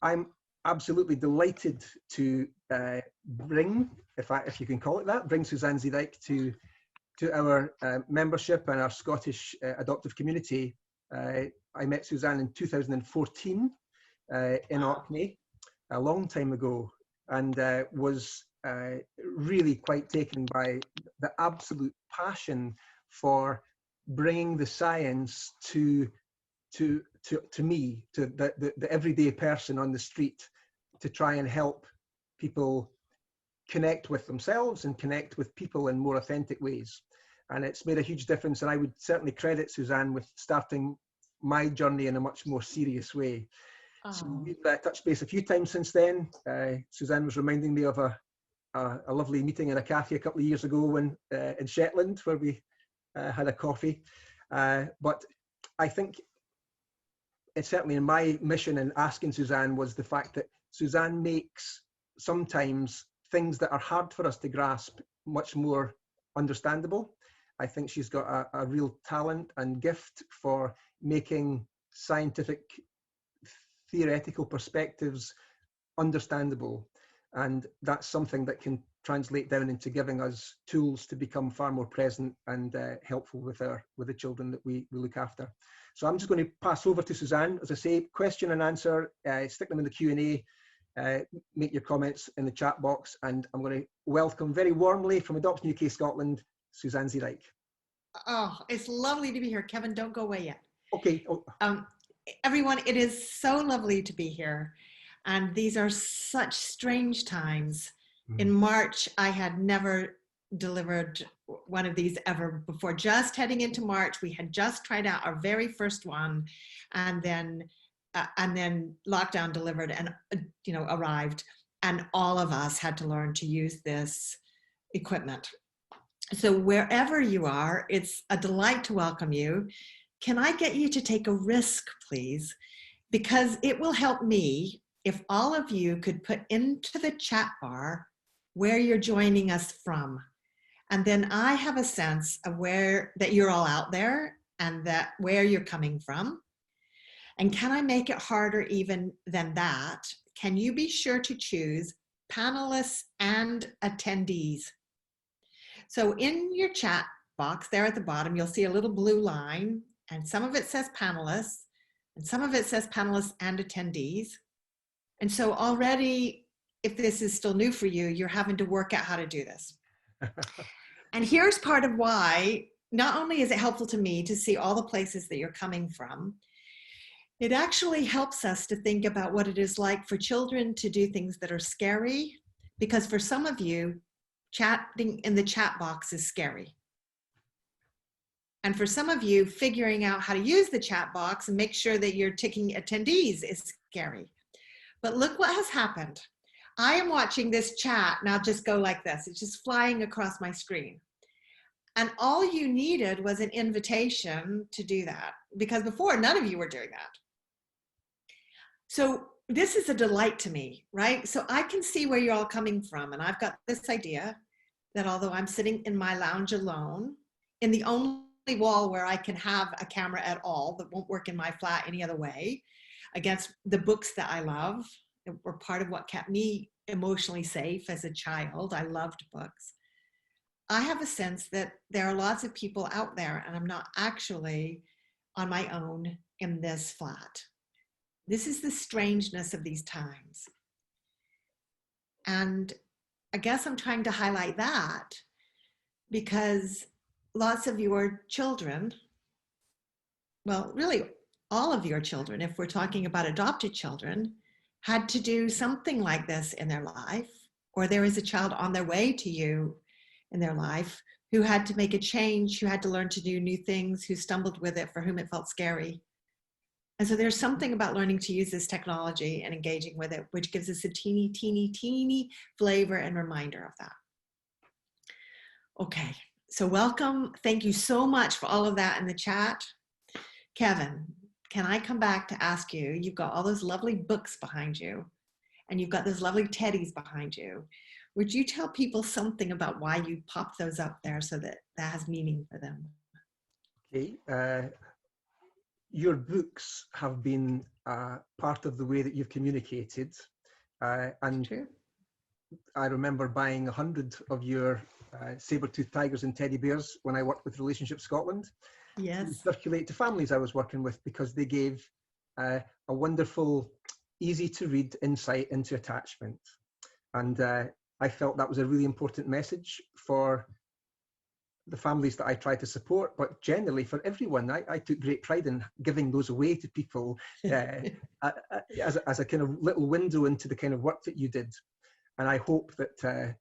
I'm absolutely delighted to bring, if you can call it that, bring Suzanne Zeedyk to our membership and our Scottish adoptive community. I met Suzanne in 2014 in Orkney, a long time ago, and was really quite taken by the absolute passion for bringing the science to me, to the everyday person on the street, to try and help people connect with themselves and connect with people in more authentic ways. And it's made a huge difference. And I would certainly credit Suzanne with starting my journey in a much more serious way. Oh. So we've touched base a few times since then. Suzanne was reminding me of a lovely meeting in a cafe a couple of years ago when in Shetland, where we had a coffee. But I think it's certainly in my mission in asking Suzanne was the fact that Suzanne makes sometimes things that are hard for us to grasp much more understandable. I think she's got a real talent and gift for making scientific theoretical perspectives understandable. And that's something that can translate down into giving us tools to become far more present and helpful with the children that we look after. So I'm just going to pass over to Suzanne. As I say, question and answer, stick them in the Q&A, make your comments in the chat box, and I'm going to welcome very warmly from Adoption UK Scotland, Suzanne Zeedyk. Oh, it's lovely to be here. Kevin, don't go away yet. Okay. Oh. Everyone, it is so lovely to be here. And these are such strange times. In March, I had never delivered one of these ever before. Just heading into March, we had just tried out our very first one, and then lockdown delivered and arrived, and all of us had to learn to use this equipment. So wherever you are, it's a delight to welcome you. Can I get you to take a risk, please? Because it will help me if all of you could put into the chat bar where you're joining us from. And then I have a sense of that you're all out there and that where you're coming from. And can I make it harder even than that? Can you be sure to choose panelists and attendees? So in your chat box there at the bottom, you'll see a little blue line, and some of it says panelists, and some of it says panelists and attendees. And so already, if this is still new for you, you're having to work out how to do this. And here's part of why, not only is it helpful to me to see all the places that you're coming from, it actually helps us to think about what it is like for children to do things that are scary, because for some of you, chatting in the chat box is scary. And for some of you, figuring out how to use the chat box and make sure that you're ticking attendees is scary. But look what has happened. I am watching this chat now just go like this. It's just flying across my screen. And all you needed was an invitation to do that, because before none of you were doing that. So this is a delight to me, right? So I can see where you're all coming from. And I've got this idea that although I'm sitting in my lounge alone, in the only wall where I can have a camera at all that won't work in my flat any other way, against the books that I love, that were part of what kept me emotionally safe as a child. I loved books. I have a sense that there are lots of people out there, and I'm not actually on my own in this flat. This is the strangeness of these times. And I guess I'm trying to highlight that because lots of your children, well, really all of your children, if we're talking about adopted children, had to do something like this in their life, or there is a child on their way to you in their life who had to make a change, who had to learn to do new things, who stumbled with it, for whom it felt scary. And so there's something about learning to use this technology and engaging with it, which gives us a teeny, teeny, teeny flavor and reminder of that. Okay, so welcome. Thank you so much for all of that in the chat. Kevin, can I come back to ask you, you've got all those lovely books behind you, and you've got those lovely teddies behind you. Would you tell people something about why you popped those up there so that that has meaning for them? Okay. your books have been part of the way that you've communicated. And True. I remember buying 100 of your saber-toothed tigers and teddy bears when I worked with Relationship Scotland. To Yes. circulate to families I was working with, because they gave a wonderful, easy to read insight into attachment. And I felt that was a really important message for the families that I try to support, but generally for everyone. I took great pride in giving those away to people as a kind of little window into the kind of work that you did. And I hope that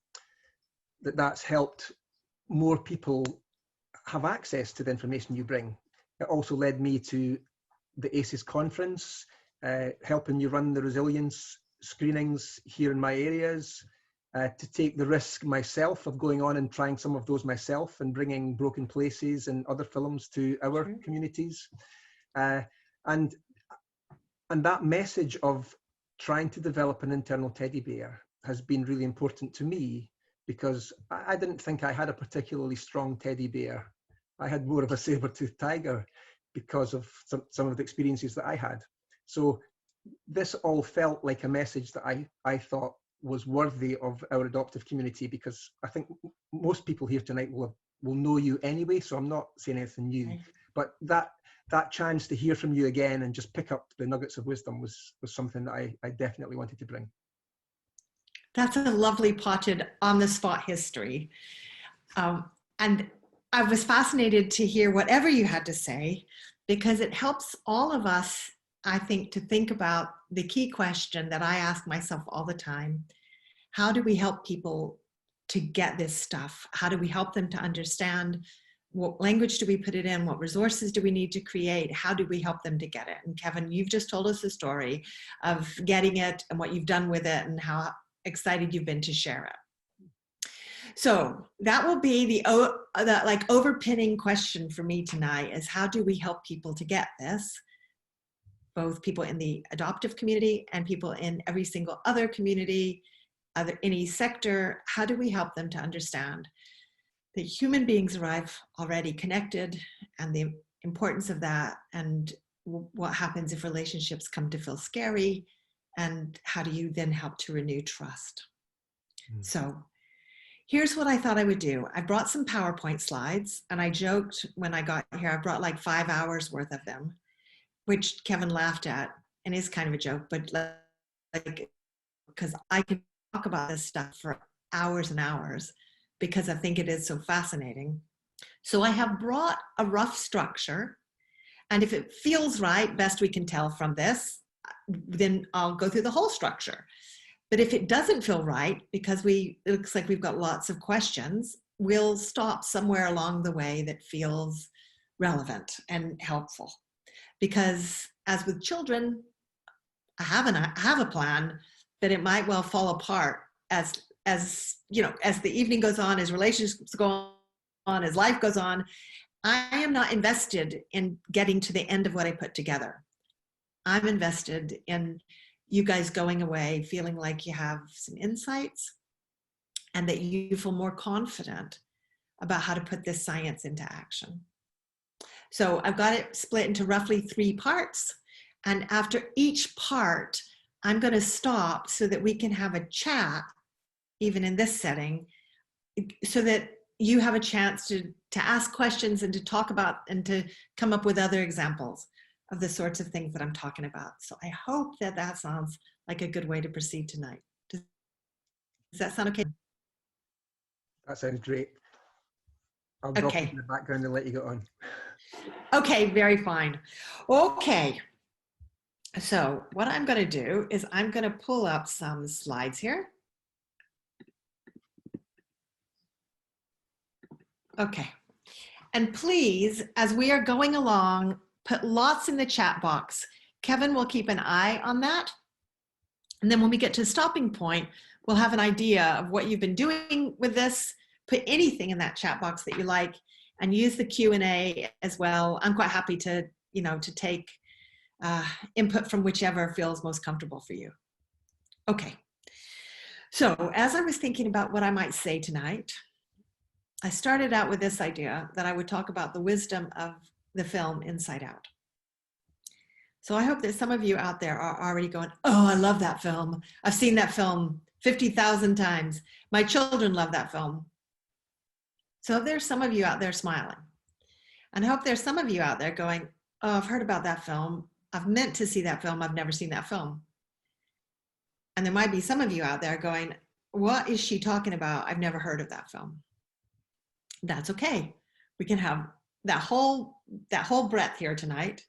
that's helped more people have access to the information you bring. It also led me to the ACES conference, helping you run the resilience screenings here in my areas, to take the risk myself of going on and trying some of those myself and bringing Broken Places and other films to our communities. And that message of trying to develop an internal teddy bear has been really important to me, because I didn't think I had a particularly strong teddy bear. I had more of a saber-toothed tiger because of some of the experiences that I had. So this all felt like a message that I thought was worthy of our adoptive community, because I think most people here tonight will know you anyway, so I'm not saying anything new. Okay. But that chance to hear from you again and just pick up the nuggets of wisdom was something that I definitely wanted to bring. That's a lovely potted on-the-spot history. And I was fascinated to hear whatever you had to say, because it helps all of us, I think, to think about the key question that I ask myself all the time. How do we help people to get this stuff? How do we help them to understand? What language do we put it in? What resources do we need to create? How do we help them to get it? And Kevin, you've just told us the story of getting it and what you've done with it and how excited you've been to share it. So that will be the like overpinning question for me tonight, is how do we help people to get this? Both people in the adoptive community and people in every single other community, any sector. How do we help them to understand that human beings arrive already connected, and the importance of that, and what happens if relationships come to feel scary, and how do you then help to renew trust? So here's what I thought I would do. I brought some PowerPoint slides, and I joked when I got here, I brought like 5 hours worth of them, which Kevin laughed at, and is kind of a joke, but like, because I can talk about this stuff for hours and hours, because I think it is so fascinating. So I have brought a rough structure, and if it feels right, best we can tell from this, then I'll go through the whole structure. But if it doesn't feel right, because it looks like we've got lots of questions, we'll stop somewhere along the way that feels relevant and helpful. Because as with children, I have a plan, but it might well fall apart as you know, as the evening goes on, as relationships go on, as life goes on. I am not invested in getting to the end of what I put together. I'm invested in you guys going away feeling like you have some insights, and that you feel more confident about how to put this science into action. So I've got it split into roughly 3 parts. And after each part, I'm going to stop so that we can have a chat, even in this setting, so that you have a chance to ask questions and to talk about and to come up with other examples of the sorts of things that I'm talking about. So I hope that that sounds like a good way to proceed tonight. Does that sound okay? That sounds great. I'll drop it in the background and let you go on. Okay, very fine. Okay. So what I'm going to do is I'm going to pull up some slides here. Okay. And please, as we are going along, put lots in the chat box. Kevin will keep an eye on that. And then when we get to a stopping point, we'll have an idea of what you've been doing with this. Put anything in that chat box that you like, and use the Q&A as well. I'm quite happy to, you know, to take input from whichever feels most comfortable for you. Okay. So as I was thinking about what I might say tonight, I started out with this idea that I would talk about the wisdom of the film Inside Out. So I hope that some of you out there are already going, oh, I love that film. I've seen that film 50,000 times. My children love that film. So there's some of you out there smiling. And I hope there's some of you out there going, oh, I've heard about that film. I've meant to see that film. I've never seen that film. And there might be some of you out there going, what is she talking about? I've never heard of that film. That's okay. We can have that whole breadth here tonight.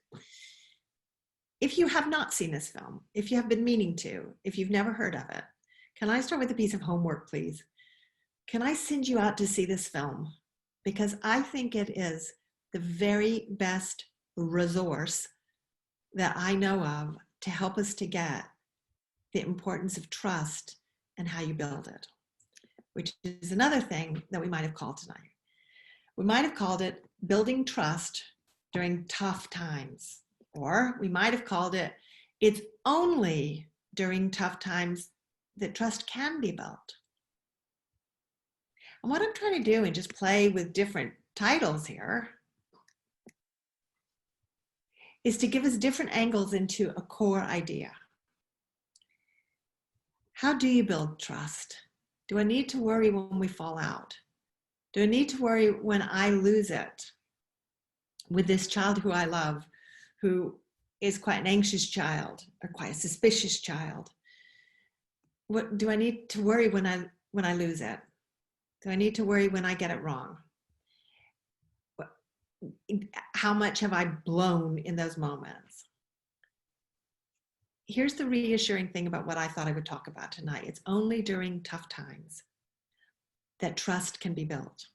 If you have not seen this film, if you have been meaning to, if you've never heard of it, can I start with a piece of homework, please? Can I send you out to see this film? Because I think it is the very best resource that I know of to help us to get the importance of trust and how you build it, which is another thing that we might have called tonight. We might have called it building trust during tough times, or we might have called it, it's only during tough times that trust can be built. And what I'm trying to do, and just play with different titles here, is to give us different angles into a core idea. How do you build trust? Do I need to worry when we fall out? Do I need to worry when I lose it with this child who I love, who is quite an anxious child or quite a suspicious child? What do I need to worry when I lose it? Do I need to worry when I get it wrong? How much have I blown in those moments? Here's the reassuring thing about what I thought I would talk about tonight. It's only during tough times that trust can be built.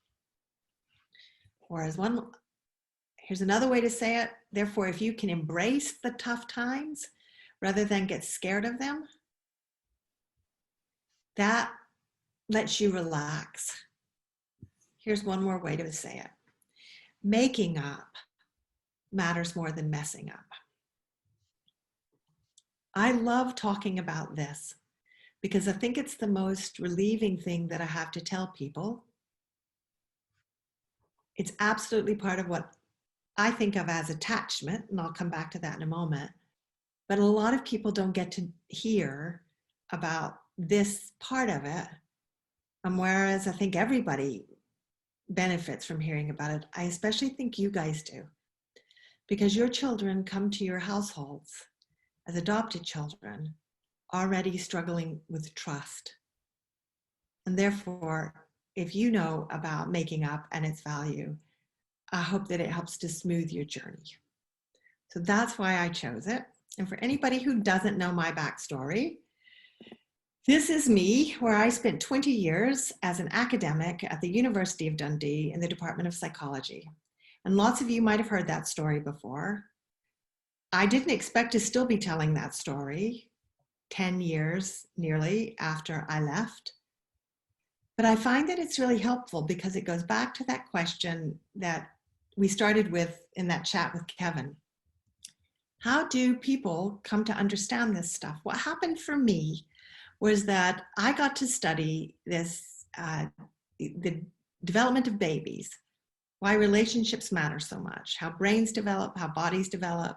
Here's another way to say it. Therefore, if you can embrace the tough times rather than get scared of them, that lets you relax. Here's one more way to say it. Making up matters more than messing up. I love talking about this because I think it's the most relieving thing that I have to tell people. It's absolutely part of what I think of as attachment, and I'll come back to that in a moment. But a lot of people don't get to hear about this part of it. Whereas I think everybody benefits from hearing about it. I especially think you guys do, because your children come to your households as adopted children already struggling with trust. And therefore, if you know about making up and its value, I hope that it helps to smooth your journey. So that's why I chose it. And for anybody who doesn't know my backstory, this is me, where I spent 20 years as an academic at the University of Dundee in the Department of Psychology. And lots of you might have heard that story before. I didn't expect to still be telling that story 10 years nearly after I left. But I find that it's really helpful because it goes back to that question that we started with in that chat with Kevin. How do people come to understand this stuff? What happened for me was that I got to study this, the development of babies, why relationships matter so much, how brains develop, how bodies develop,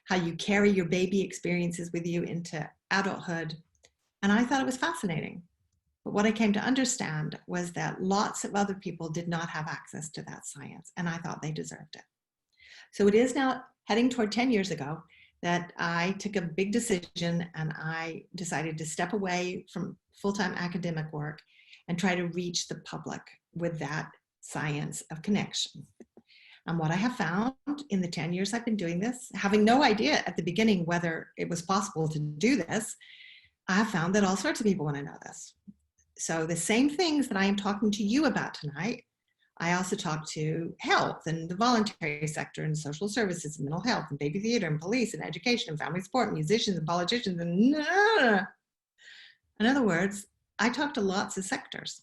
how you carry your baby experiences with you into adulthood. And I thought it was fascinating. But what I came to understand was that lots of other people did not have access to that science, and I thought they deserved it. So it is now heading toward 10 years ago that I took a big decision, and I decided to step away from full-time academic work and try to reach the public with that science of connection. And what I have found in the 10 years I've been doing this, having no idea at the beginning whether it was possible to do this, I have found that all sorts of people want to know this. So the same things that I am talking to you about tonight, I also talk to health and the voluntary sector and social services and mental health and baby theater and police and education and family support and musicians and politicians and in other words, I talk to lots of sectors.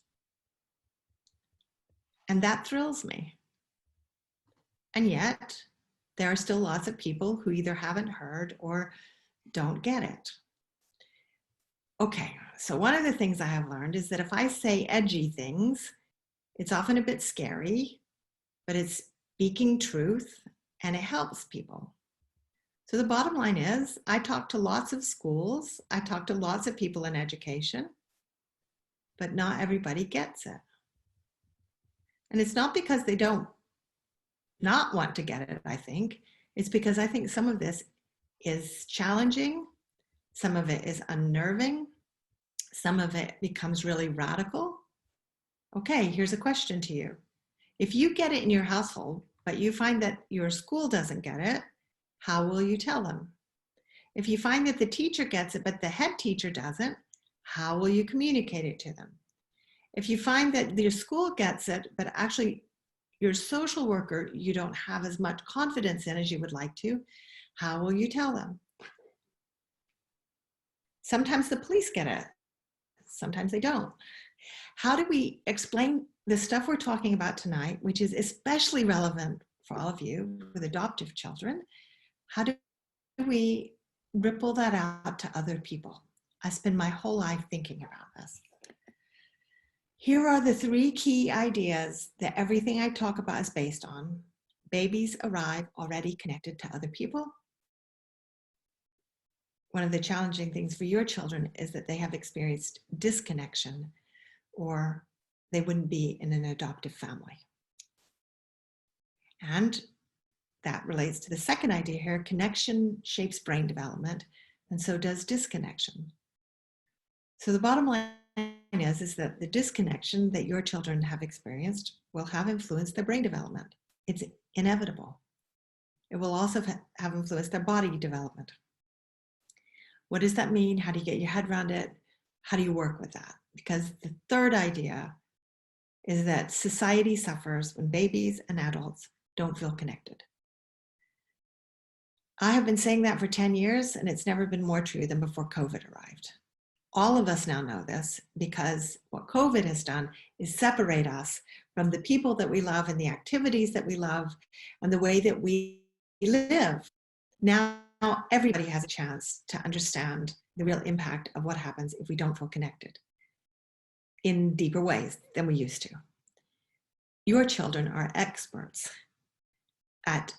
And that thrills me. And yet there are still lots of people who either haven't heard or don't get it. Okay, so one of the things I have learned is that if I say edgy things, it's often a bit scary, but it's speaking truth and it helps people. So the bottom line is, I talk to lots of schools, I talk to lots of people in education, but not everybody gets it. And it's not because they don't not want to get it, I think. It's because I think some of this is challenging, some of it is unnerving, some of it becomes really radical. Okay, here's a question to you. If you get it in your household, but you find that your school doesn't get it, how will you tell them? If you find that the teacher gets it, but the head teacher doesn't, how will you communicate it to them? If you find that your school gets it, but actually your social worker you don't have as much confidence in as you would like to, how will you tell them? Sometimes the police get it, sometimes they don't. How do we explain the stuff we're talking about tonight, which is especially relevant for all of you with adoptive children? How do we ripple that out to other people? I spend my whole life thinking about this. Here are the 3 key ideas that everything I talk about is based on. Babies arrive already connected to other people. One of the challenging things for your children is that they have experienced disconnection, or they wouldn't be in an adoptive family. And that relates to the second idea here. Connection shapes brain development, and so does disconnection. So the bottom line is that the disconnection that your children have experienced will have influenced their brain development. It's inevitable. It will also have influenced their body development. What does that mean? How do you get your head around it? How do you work with that? Because the third idea is that society suffers when babies and adults don't feel connected. I have been saying that for 10 years, and it's never been more true than before COVID arrived. All of us now know this because what COVID has done is separate us from the people that we love and the activities that we love and the way that we live. Now everybody has a chance to understand the real impact of what happens if we don't feel connected in deeper ways than we used to. Your children are experts at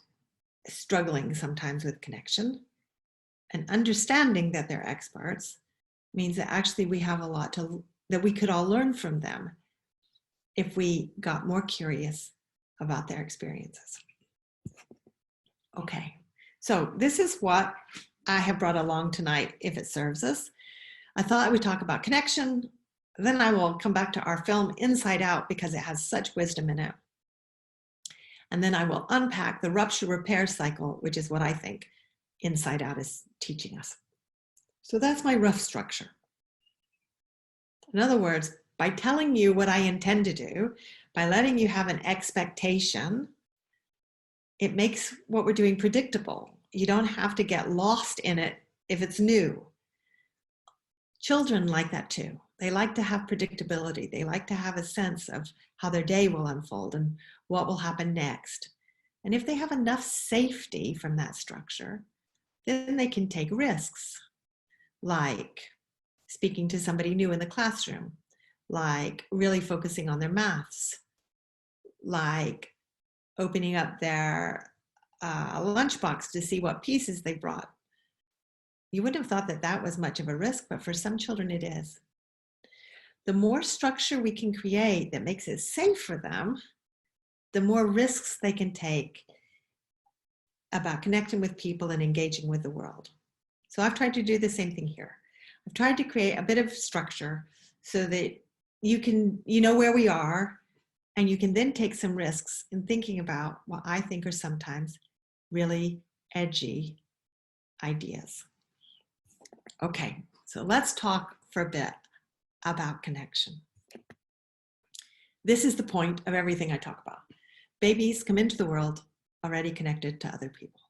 struggling sometimes with connection, and understanding that they're experts means that actually we have a lot that we could all learn from them if we got more curious about their experiences. Okay, so this is what I have brought along tonight, if it serves us. I thought I would talk about connection, then I will come back to our film Inside Out because it has such wisdom in it. And then I will unpack the rupture repair cycle, which is what I think Inside Out is teaching us. So that's my rough structure. In other words, by telling you what I intend to do, by letting you have an expectation, it makes what we're doing predictable. You don't have to get lost in it if it's new. Children like that too. They like to have predictability. They like to have a sense of how their day will unfold and what will happen next. And if they have enough safety from that structure, then they can take risks, like speaking to somebody new in the classroom, like really focusing on their maths, like opening up their lunchbox to see what pieces they brought. You wouldn't have thought that that was much of a risk, but for some children it is. The more structure we can create that makes it safe for them, the more risks they can take about connecting with people and engaging with the world. So I've tried to do the same thing here. I've tried to create a bit of structure so that you know where we are, and you can then take some risks in thinking about what I think are sometimes really edgy ideas. Okay, so let's talk for a bit about connection. This is the point of everything I talk about. Babies come into the world already connected to other people.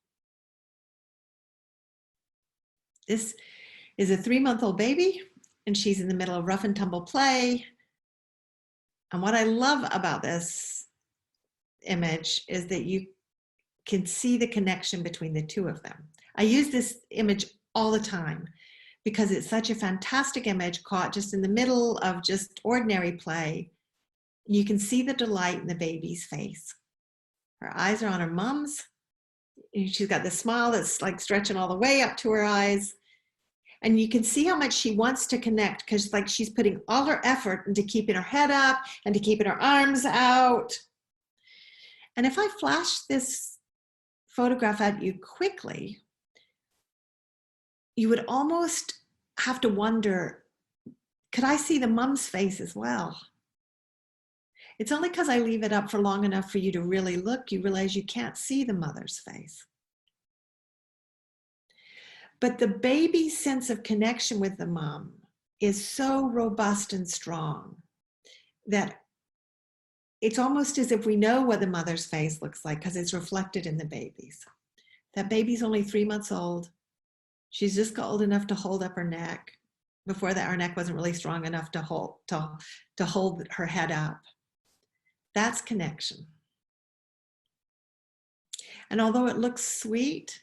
This is a 3-month-old baby, and she's in the middle of rough and tumble play. And what I love about this image is that you can see the connection between the two of them. I use this image all the time because it's such a fantastic image caught just in the middle of just ordinary play. You can see the delight in the baby's face. Her eyes are on her mom's. she's got this smile that's like stretching all the way up to her eyes. And you can see how much she wants to connect, because like she's putting all her effort into keeping her head up and to keeping her arms out. And if I flash this photograph at you quickly, you would almost have to wonder, could I see the mom's face as well? It's only because I leave it up for long enough for you to really look, you realize you can't see the mother's face. But the baby's sense of connection with the mom is so robust and strong that it's almost as if we know what the mother's face looks like because it's reflected in the baby's. That baby's only 3 months old. She's just got old enough to hold up her neck. Before that, her neck wasn't really strong enough to hold her head up. That's connection. And although it looks sweet,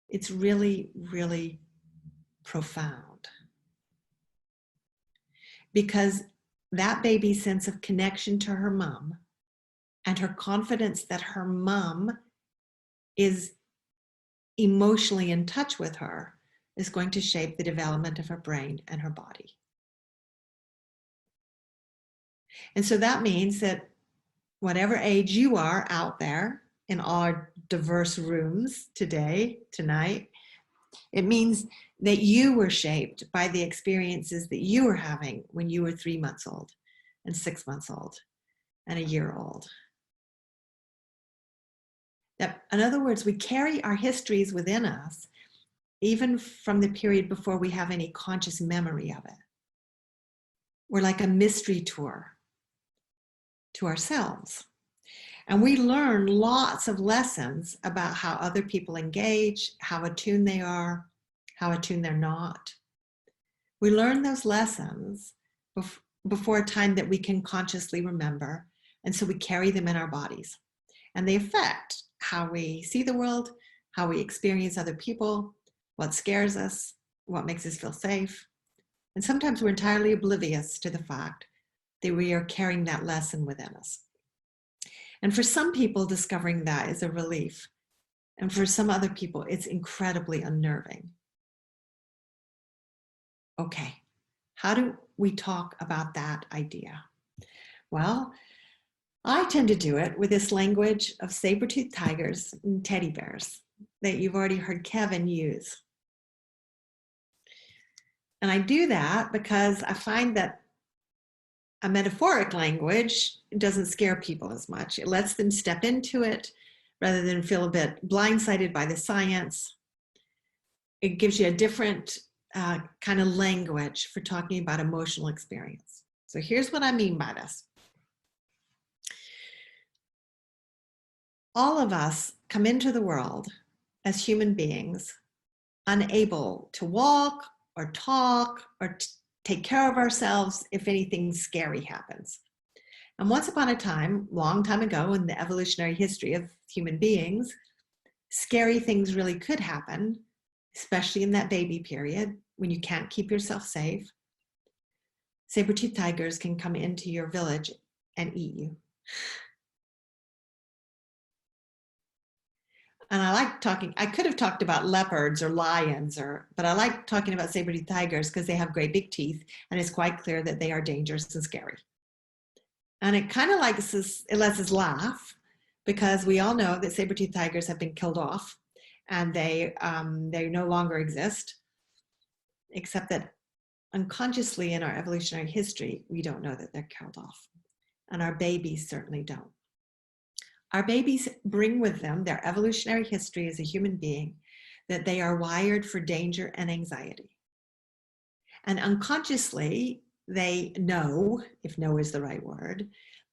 it's really, really profound. Because that baby's sense of connection to her mom and her confidence that her mom is emotionally in touch with her is going to shape the development of her brain and her body. And so that means that whatever age you are out there in all our diverse rooms tonight, it means that you were shaped by the experiences that you were having when you were 3 months old and 6 months old and a year old. In other words, we carry our histories within us, even from the period before we have any conscious memory of it. We're like a mystery tour to ourselves. And we learn lots of lessons about how other people engage, how attuned they are, how attuned they're not. We learn those lessons before a time that we can consciously remember. And so we carry them in our bodies. And they affect how we see the world, how we experience other people, what scares us, what makes us feel safe. And sometimes we're entirely oblivious to the fact that we are carrying that lesson within us. And for some people, discovering that is a relief. And for some other people, it's incredibly unnerving. Okay, how do we talk about that idea? Well, I tend to do it with this language of saber-toothed tigers and teddy bears that you've already heard Kevin use. And I do that because I find that a metaphoric language doesn't scare people as much. It lets them step into it rather than feel a bit blindsided by the science. It gives you a different kind of language for talking about emotional experience. So here's what I mean by this. All of us come into the world as human beings, unable to walk or talk or take care of ourselves if anything scary happens. And once upon a time, long time ago in the evolutionary history of human beings, scary things really could happen, especially in that baby period when you can't keep yourself safe. Saber-toothed tigers can come into your village and eat you. And I could have talked about leopards or lions, but I like talking about saber-toothed tigers because they have great big teeth and it's quite clear that they are dangerous and scary. And it kind of lets us laugh because we all know that saber-toothed tigers have been killed off and they no longer exist, except that unconsciously in our evolutionary history, we don't know that they're killed off. And our babies certainly don't. Our babies bring with them their evolutionary history as a human being, that they are wired for danger and anxiety. And unconsciously, they know, if know is the right word,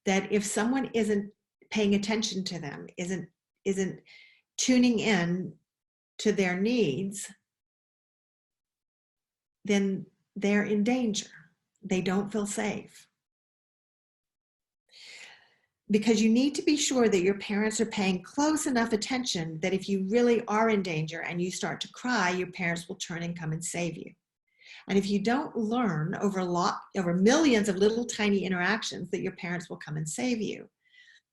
that if someone isn't paying attention to them, isn't tuning in to their needs, then they're in danger. They don't feel safe. Because you need to be sure that your parents are paying close enough attention that if you really are in danger and you start to cry, your parents will turn and come and save you. And if you don't learn over millions of little tiny interactions that your parents will come and save you,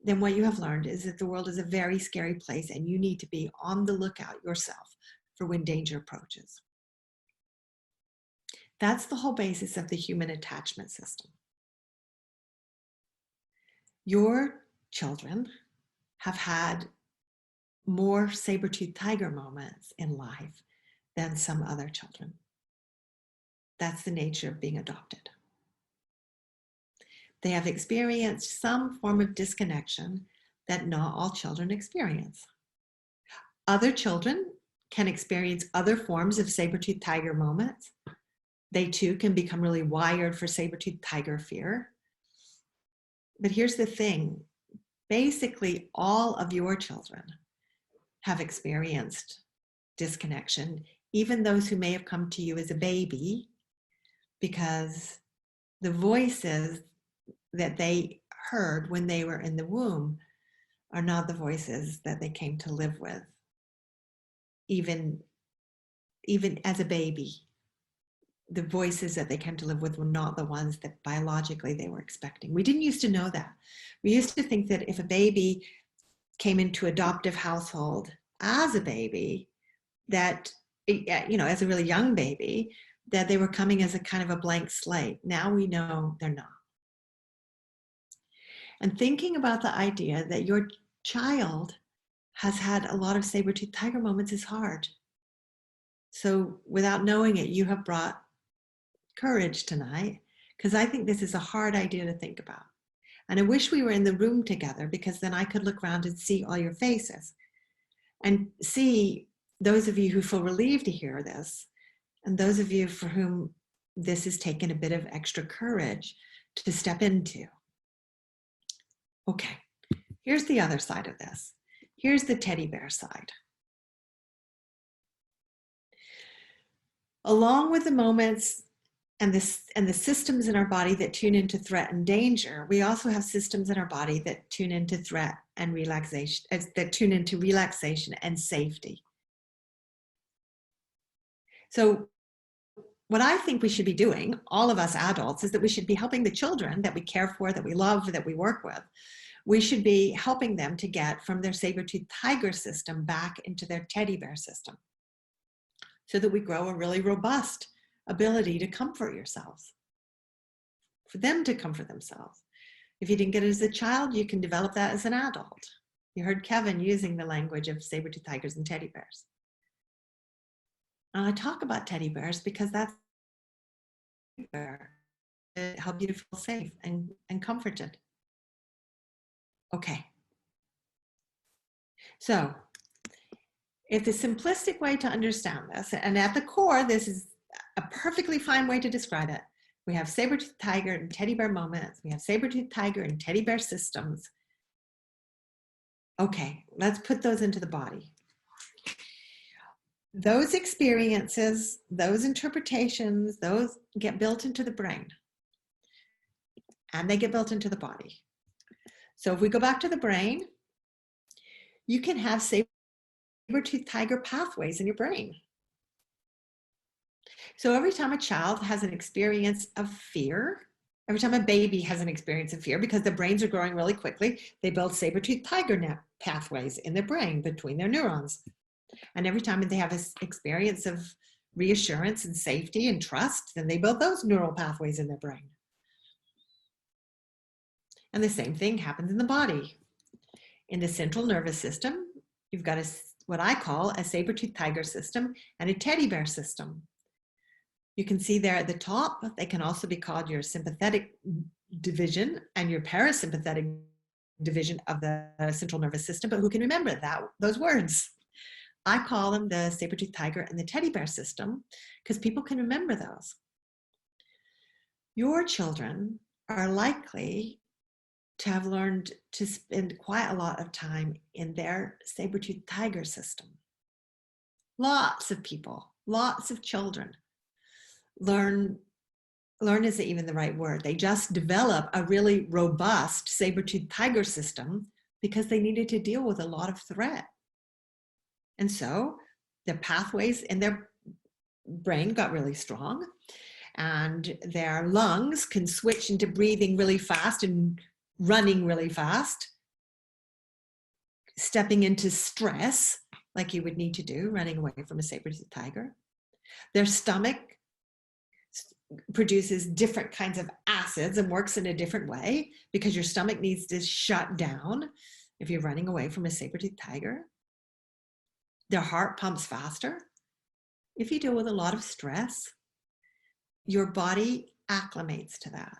then what you have learned is that the world is a very scary place and you need to be on the lookout yourself for when danger approaches. That's the whole basis of the human attachment system. Your children have had more saber-toothed tiger moments in life than some other children. That's the nature of being adopted. They have experienced some form of disconnection that not all children experience. Other children can experience other forms of saber-toothed tiger moments. They too can become really wired for saber-toothed tiger fear. But here's the thing. Basically, all of your children have experienced disconnection, even those who may have come to you as a baby, because the voices that they heard when they were in the womb are not the voices that they came to live with, even as a baby. The voices that they came to live with were not the ones that biologically they were expecting. We didn't used to know that. We used to think that if a baby came into adoptive household as a baby, that, as a really young baby, that they were coming as a kind of a blank slate. Now we know they're not. And thinking about the idea that your child has had a lot of saber-toothed tiger moments is hard. So without knowing it, you have brought courage tonight, because I think this is a hard idea to think about. And I wish we were in the room together, because then I could look around and see all your faces and see those of you who feel relieved to hear this, and those of you for whom this has taken a bit of extra courage to step into. Okay, here's the other side of this. Here's the teddy bear side. Along with the moments and the systems in our body that tune into threat and danger, we also have systems in our body that tune into threat and relaxation, that tune into relaxation and safety. So what I think we should be doing, all of us adults, is that we should be helping the children that we care for, that we love, that we work with. We should be helping them to get from their saber-toothed tiger system back into their teddy bear system, so that we grow a really robust ability to comfort yourselves, for them to comfort themselves. If you didn't get it as a child, you can develop that as an adult. You heard Kevin using the language of saber-toothed tigers and teddy bears. And I talk about teddy bears because that's bear. It helps you to feel safe and comforted. Okay. So if the simplistic way to understand this, and at the core, this is a perfectly fine way to describe it. We have saber-toothed tiger and teddy bear moments. We have saber-toothed tiger and teddy bear systems. Okay, let's put those into the body. Those experiences, those interpretations, those get built into the brain, and they get built into the body. So if we go back to the brain, you can have saber-toothed tiger pathways in your brain. So every time a child has an experience of fear, every time a baby has an experience of fear, because the brains are growing really quickly, they build saber-toothed tiger pathways in their brain between their neurons. And every time they have an experience of reassurance and safety and trust, then they build those neural pathways in their brain. And the same thing happens in the body. In the central nervous system, you've got what I call a saber-toothed tiger system and a teddy bear system. You can see there at the top, they can also be called your sympathetic division and your parasympathetic division of the central nervous system, but who can remember those words? I call them the saber-toothed tiger and the teddy bear system because people can remember those. Your children are likely to have learned to spend quite a lot of time in their saber-toothed tiger system. Lots of people, lots of children learn isn't even the right word. They just develop a really robust saber-toothed tiger system because they needed to deal with a lot of threat. And so the pathways in their brain got really strong, and their lungs can switch into breathing really fast and running really fast stepping into stress, like you would need to do, running away from a saber-toothed tiger. Their stomach produces different kinds of acids and works in a different way because your stomach needs to shut down if you're running away from a saber-toothed tiger. Their heart pumps faster. If you deal with a lot of stress, your body acclimates to that.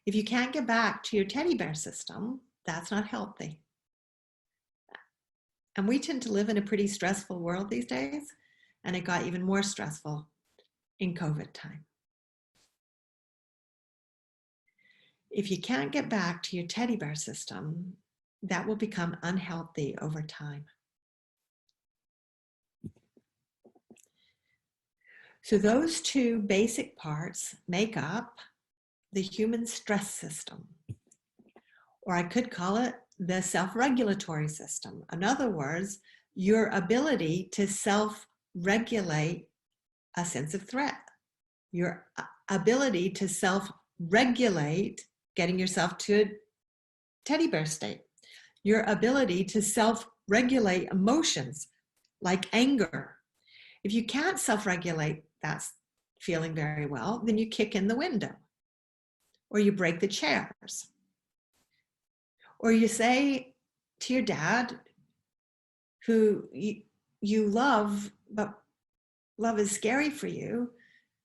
If you can't get back to your teddy bear system, that's not healthy. And we tend to live in a pretty stressful world these days, and it got even more stressful in COVID time. If you can't get back to your teddy bear system, that will become unhealthy over time. So those two basic parts make up the human stress system, or I could call it the self-regulatory system. In other words, your ability to self-regulate a sense of threat, your ability to self-regulate getting yourself to a teddy bear state, your ability to self-regulate emotions like anger. If you can't self-regulate that feeling very well, then you kick in the window, or you break the chairs, or you say to your dad, who you love, but love is scary for you,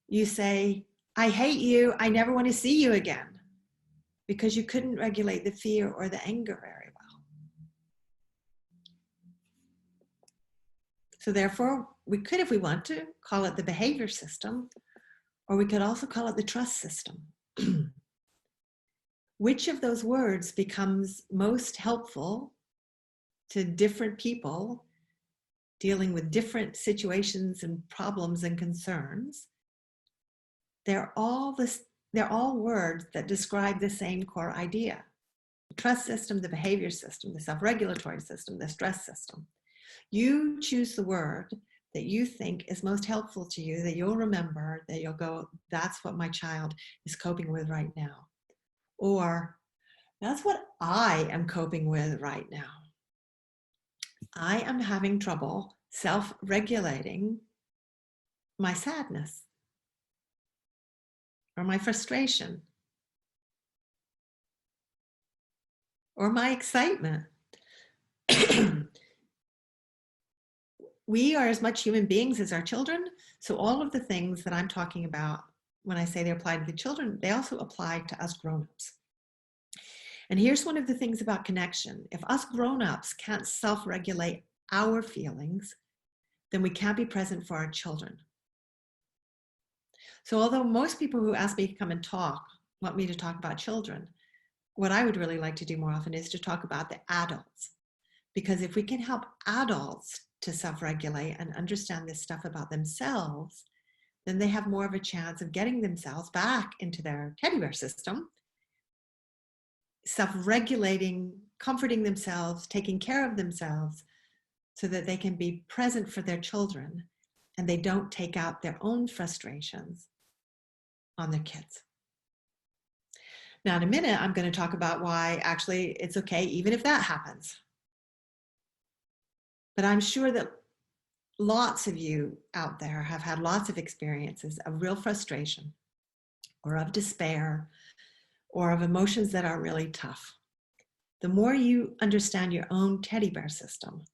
you say, I hate you, I never want to see you again, because you couldn't regulate the fear or the anger very well. So therefore, we could, if we want to, call it the behavior system, or we could also call it the trust system. Which of those words becomes most helpful to different people dealing with different situations and problems and concerns? They're all words that describe the same core idea. The trust system, the behavior system, the self-regulatory system, the stress system. You choose the word that you think is most helpful to you, that you'll remember, that you'll go, that's what my child is coping with right now. Or that's what I am coping with right now. I am having trouble self-regulating my sadness or my frustration or my excitement. We are as much human beings as our children. So all of the things that I'm talking about when I say they apply to the children, they also apply to us grown-ups. And here's one of the things about connection. If us grown-ups can't self-regulate our feelings, then we can't be present for our children. So although most people who ask me to come and talk want me to talk about children, what I would really like to do more often is to talk about the adults. Because if we can help adults to self-regulate and understand this stuff about themselves, then they have more of a chance of getting themselves back into their teddy bear system, self-regulating, comforting themselves, taking care of themselves so that they can be present for their children and they don't take out their own frustrations on their kids. Now, in a minute, I'm going to talk about why actually it's okay even if that happens. But I'm sure that lots of you out there have had lots of experiences of real frustration or of despair or of emotions that are really tough. The more you understand your own teddy bear system,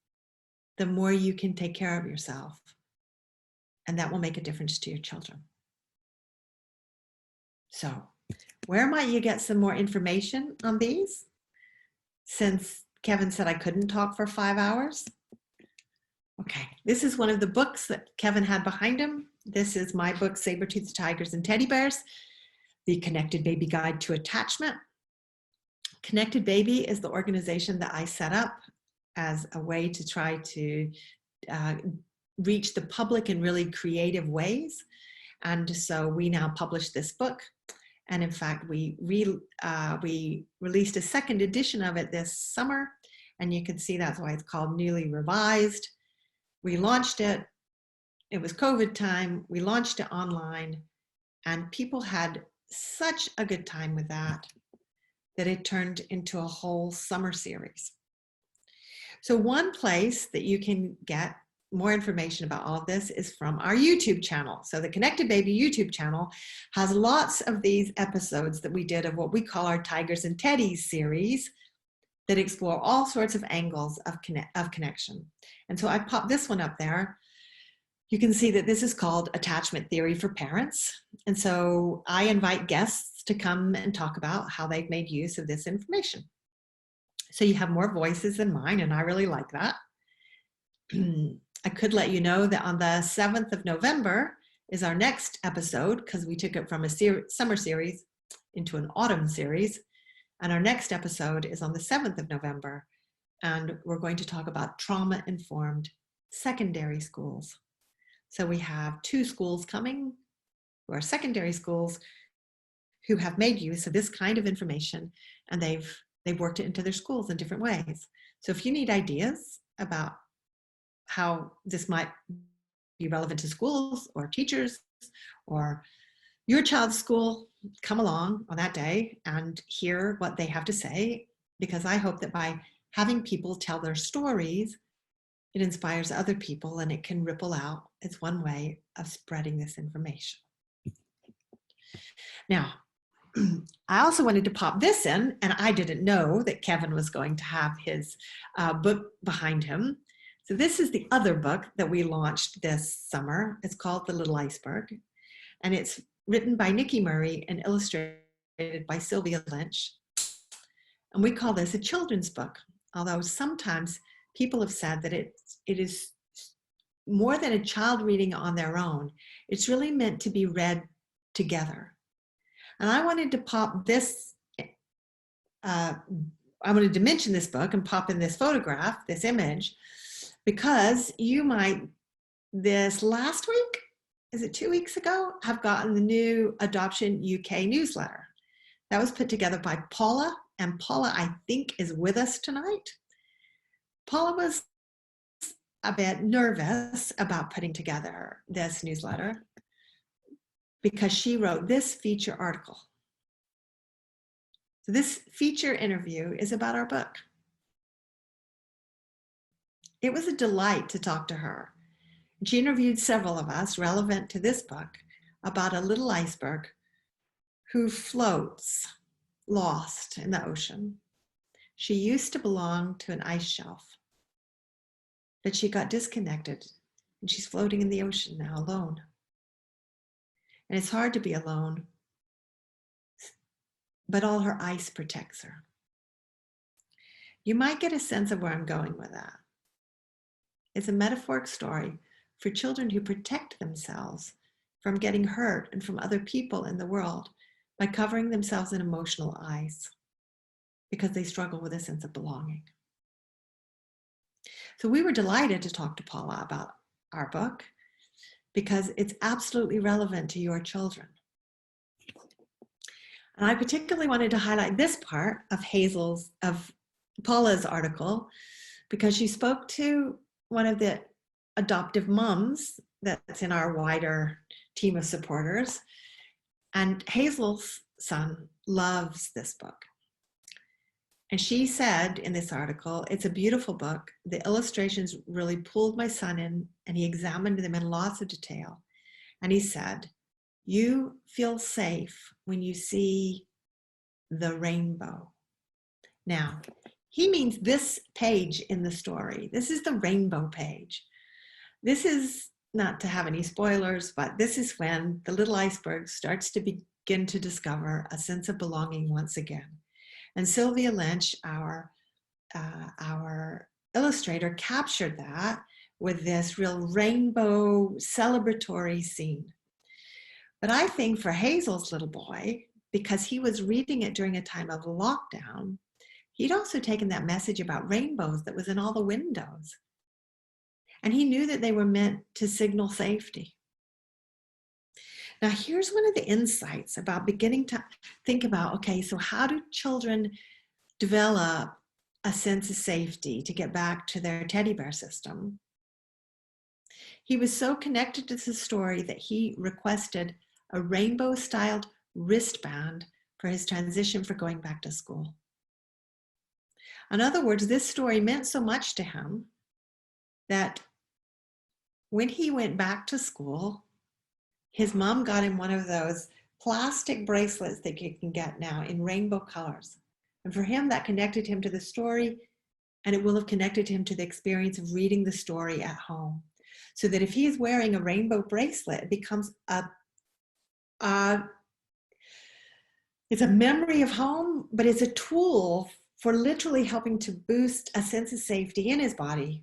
the more you can take care of yourself. And that will make a difference to your children. So, where might you get some more information on these? Since Kevin said I couldn't talk for 5 hours. Okay, this is one of the books that Kevin had behind him. This is my book, Sabertooth, Tigers, and Teddy Bears, The Connected Baby Guide to Attachment. Connected Baby is the organization that I set up as a way to try to reach the public in really creative ways. And so we now publish this book. And in fact, we released a second edition of it this summer. And you can see that's why it's called Newly Revised. We launched it. It was COVID time. We launched it online. And people had such a good time with that, that it turned into a whole summer series. So one place that you can get more information about all of this is from our YouTube channel. So the Connected Baby YouTube channel has lots of these episodes that we did of what we call our Tigers and Teddies series that explore all sorts of angles of connection. And so I popped this one up there. You can see that this is called Attachment Theory for Parents. And so I invite guests to come and talk about how they've made use of this information. So you have more voices than mine, and I really like that. I could let you know that on the 7th of November is our next episode, because we took it from a summer series into an autumn series. And our next episode is on the 7th of November. And we're going to talk about trauma-informed secondary schools. So we have 2 schools coming who are secondary schools who have made use of this kind of information, and they've worked it into their schools in different ways. So if you need ideas about how this might be relevant to schools or teachers or your child's school, come along on that day and hear what they have to say, because I hope that by having people tell their stories, it inspires other people and it can ripple out. It's one way of spreading this information. Now, I also wanted to pop this in, and I didn't know that Kevin was going to have his book behind him. So this is the other book that we launched this summer. It's called The Little Iceberg, and it's written by Nikki Murray and illustrated by Sylvia Lynch. And we call this a children's book, although sometimes people have said that it is more than a child reading on their own. It's really meant to be read together. And I wanted to pop this, I wanted to mention this book and pop in this photograph, this image, because you might, this last week, is it 2 weeks ago, have gotten the new Adoption UK newsletter. That was put together by Paula, and Paula, I think, is with us tonight. Paula was a bit nervous about putting together this newsletter because she wrote this feature article. So this feature interview is about our book. It was a delight to talk to her. She interviewed several of us relevant to this book about a little iceberg who floats lost in the ocean. She used to belong to an ice shelf, but she got disconnected and she's floating in the ocean now alone. And it's hard to be alone, but all her ice protects her. You might get a sense of where I'm going with that. It's a metaphoric story for children who protect themselves from getting hurt and from other people in the world by covering themselves in emotional ice because they struggle with a sense of belonging. So we were delighted to talk to Paula about our book because it's absolutely relevant to your children. And I particularly wanted to highlight this part of Paula's article because she spoke to one of the adoptive moms that's in our wider team of supporters. And Hazel's son loves this book. And she said in this article, it's a beautiful book. The illustrations really pulled my son in, and he examined them in lots of detail. And he said, you feel safe when you see the rainbow. Now, he means this page in the story. This is the rainbow page. This is not to have any spoilers, but this is when the little iceberg starts to begin to discover a sense of belonging once again. And Sylvia Lynch, our illustrator, captured that with this real rainbow celebratory scene. But I think for Hazel's little boy, because he was reading it during a time of lockdown, he'd also taken that message about rainbows that was in all the windows. And he knew that they were meant to signal safety. Now, here's one of the insights about beginning to think about, okay, so how do children develop a sense of safety to get back to their teddy bear system? He was so connected to the story that he requested a rainbow-styled wristband for his transition for going back to school. In other words, this story meant so much to him that when he went back to school, his mom got him one of those plastic bracelets that you can get now in rainbow colors. And for him, that connected him to the story, and it will have connected him to the experience of reading the story at home. So that if he's wearing a rainbow bracelet, it becomes it's a memory of home, but it's a tool for literally helping to boost a sense of safety in his body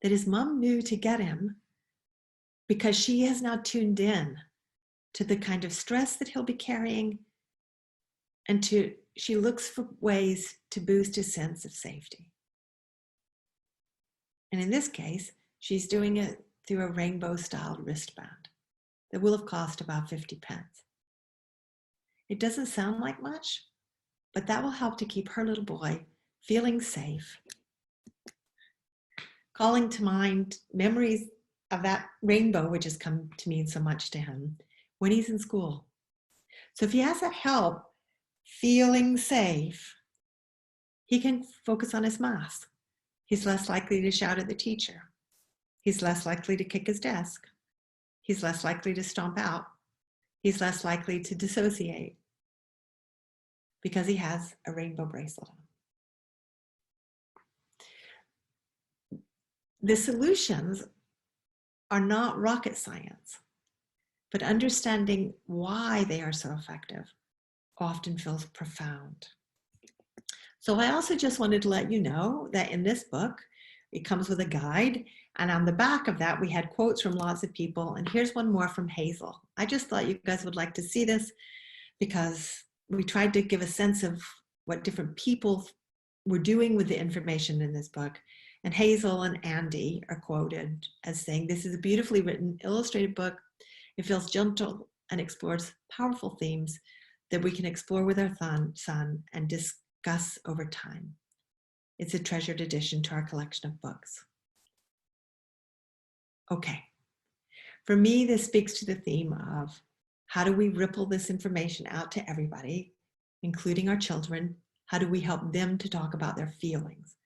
that his mom knew to get him, because she has now tuned in to the kind of stress that he'll be carrying, and she looks for ways to boost his sense of safety. And in this case, she's doing it through a rainbow-styled wristband that will have cost about 50 pence. It doesn't sound like much, but that will help to keep her little boy feeling safe, calling to mind memories of that rainbow, which has come to mean so much to him when he's in school. So if he has that help feeling safe, he can focus on his math. He's less likely to shout at the teacher. He's less likely to kick his desk. He's less likely to stomp out. He's less likely to dissociate because he has a rainbow bracelet on. The solutions are not rocket science, but understanding why they are so effective often feels profound. So I also just wanted to let you know that in this book, it comes with a guide, and on the back of that, we had quotes from lots of people, and here's one more from Hazel. I just thought you guys would like to see this because we tried to give a sense of what different people were doing with the information in this book. And Hazel and Andy are quoted as saying, "This is a beautifully written, illustrated book. It feels gentle and explores powerful themes that we can explore with our son and discuss over time. It's a treasured addition to our collection of books." Okay. For me, this speaks to the theme of how do we ripple this information out to everybody, including our children? How do we help them to talk about their feelings?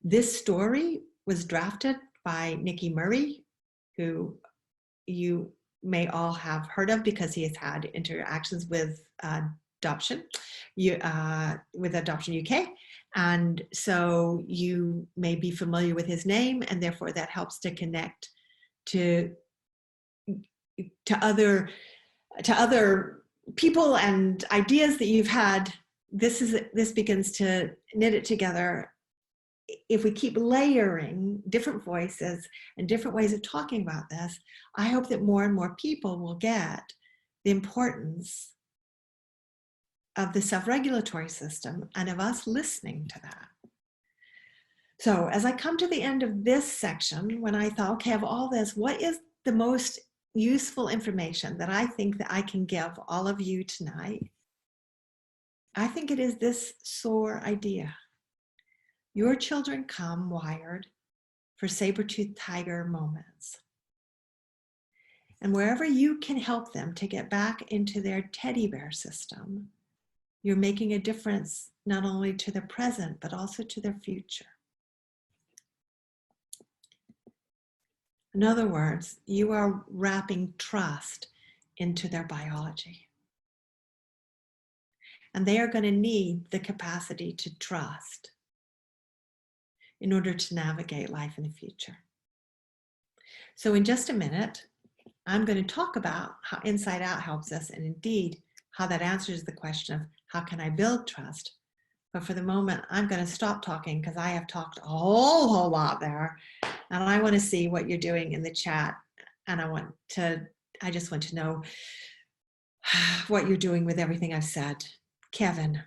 This story was drafted by Nikki Murray, who you may all have heard of because he has had interactions with Adoption UK. And so you may be familiar with his name, and therefore that helps to connect to other people and ideas that you've had. This begins to knit it together. If we keep layering different voices and different ways of talking about this, I hope that more and more people will get the importance of the self-regulatory system and of us listening to that. So as I come to the end of this section, when I thought, okay, of all this, what is the most useful information that I think that I can give all of you tonight? I think it is this SOAR idea. Your children come wired for saber-toothed tiger moments. And wherever you can help them to get back into their teddy bear system, you're making a difference not only to their present, but also to their future. In other words, you are wrapping trust into their biology. And they are going to need the capacity to trust in order to navigate life in the future. So in just a minute, I'm going to talk about how Inside Out helps us, and indeed how that answers the question of how can I build trust. But for the moment, I'm going to stop talking because I have talked a whole lot there, and I want to see what you're doing in the chat, and I just want to know what you're doing with everything I've said. Kevin,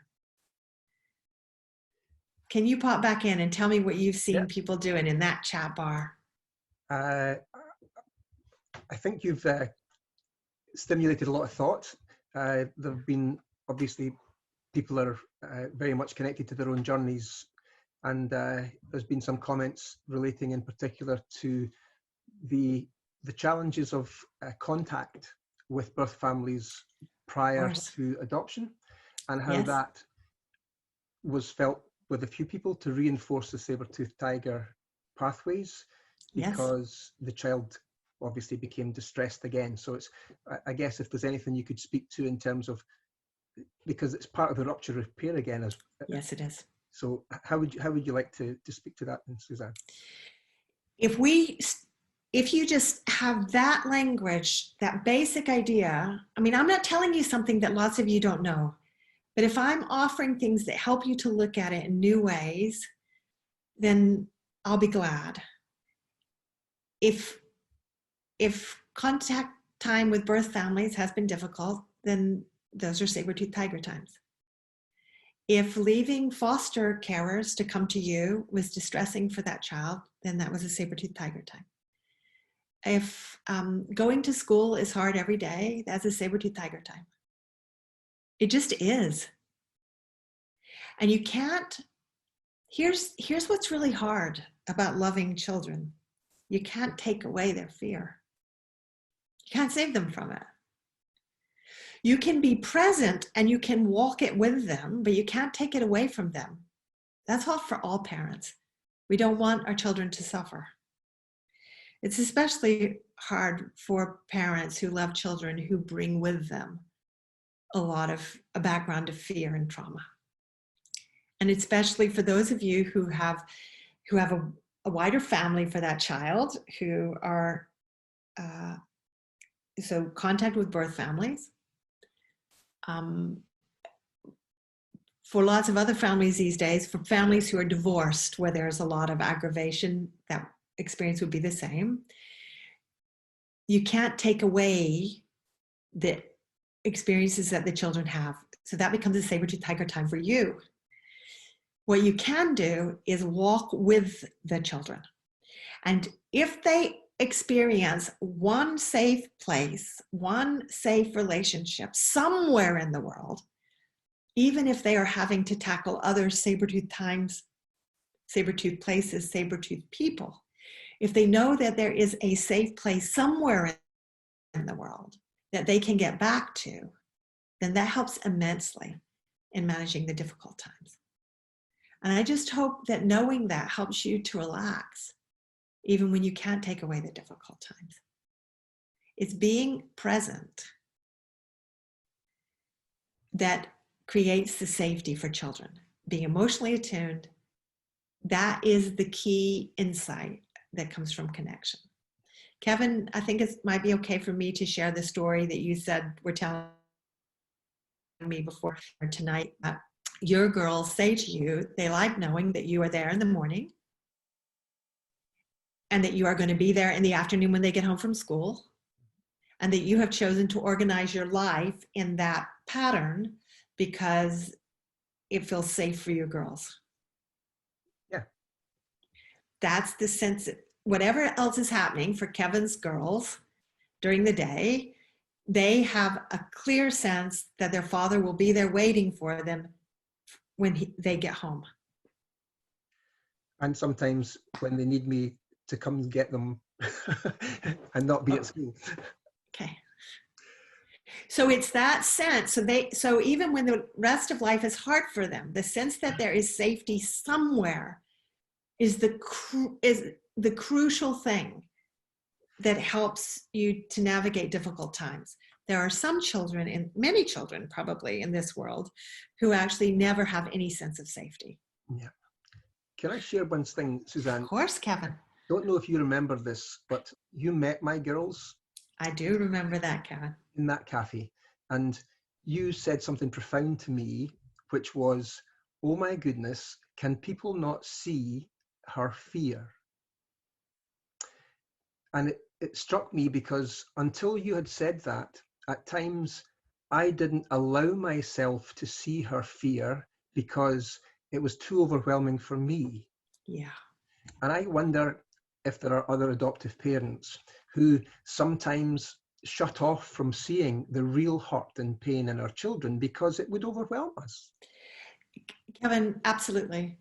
can you pop back in and tell me what you've seen people doing in that chat bar? I think you've stimulated a lot of thought. There have been, obviously, people are very much connected to their own journeys, and there's been some comments relating in particular to the challenges of contact with birth families prior to adoption, and how that was felt with a few people to reinforce the saber-toothed tiger pathways, because the child obviously became distressed again. So it's, I guess, if there's anything you could speak to in terms of, because it's part of the rupture repair again. Yes, it is. So how would you like to speak to that, Suzanne? If you just have that language, that basic idea, I mean, I'm not telling you something that lots of you don't know, but if I'm offering things that help you to look at it in new ways, then I'll be glad. If contact time with birth families has been difficult, then those are saber-toothed tiger times. If leaving foster carers to come to you was distressing for that child, then that was a saber-toothed tiger time. If going to school is hard every day, that's a saber-toothed tiger time. It just is. And you can't, here's what's really hard about loving children. You can't take away their fear. You can't save them from it. You can be present and you can walk it with them, but you can't take it away from them. That's all for all parents. We don't want our children to suffer. It's especially hard for parents who love children who bring with them a background of fear and trauma. And especially for those of you who have a wider family for that child, who are, so contact with birth families. For lots of other families these days, for families who are divorced, where there's a lot of aggravation, that experience would be the same. You can't take away the experiences that the children have. So that becomes a saber-toothed tiger time for you. What you can do is walk with the children. And if they experience one safe place, one safe relationship somewhere in the world, even if they are having to tackle other saber-toothed times, saber-toothed places, saber-toothed people, if they know that there is a safe place somewhere in the world that they can get back to, then that helps immensely in managing the difficult times. And I just hope that knowing that helps you to relax, even when you can't take away the difficult times. It's being present that creates the safety for children. Being emotionally attuned, that is the key insight that comes from connection. Kevin, I think it might be okay for me to share the story that you said were telling me before tonight. Your girls say to you, they like knowing that you are there in the morning and that you are going to be there in the afternoon when they get home from school, and that you have chosen to organize your life in that pattern because it feels safe for your girls. Yeah. That's the sense that whatever else is happening for Kevin's girls during the day, they have a clear sense that their father will be there waiting for them when they get home. And sometimes when they need me to come and get them and not be at school. Okay. So it's that sense. So even when the rest of life is hard for them, the sense that there is safety somewhere is the crucial thing that helps you to navigate difficult times. There are some children, and many children probably in this world, who actually never have any sense of safety. Yeah. Can I share one thing, Suzanne? Of course, Kevin. I don't know if you remember this, but you met my girls. I do remember that, Kevin. In that cafe. And you said something profound to me, which was, oh my goodness, can people not see her fear? And it struck me because until you had said that, at times I didn't allow myself to see her fear because it was too overwhelming for me. Yeah. And I wonder if there are other adoptive parents who sometimes shut off from seeing the real hurt and pain in our children because it would overwhelm us. Kevin, absolutely.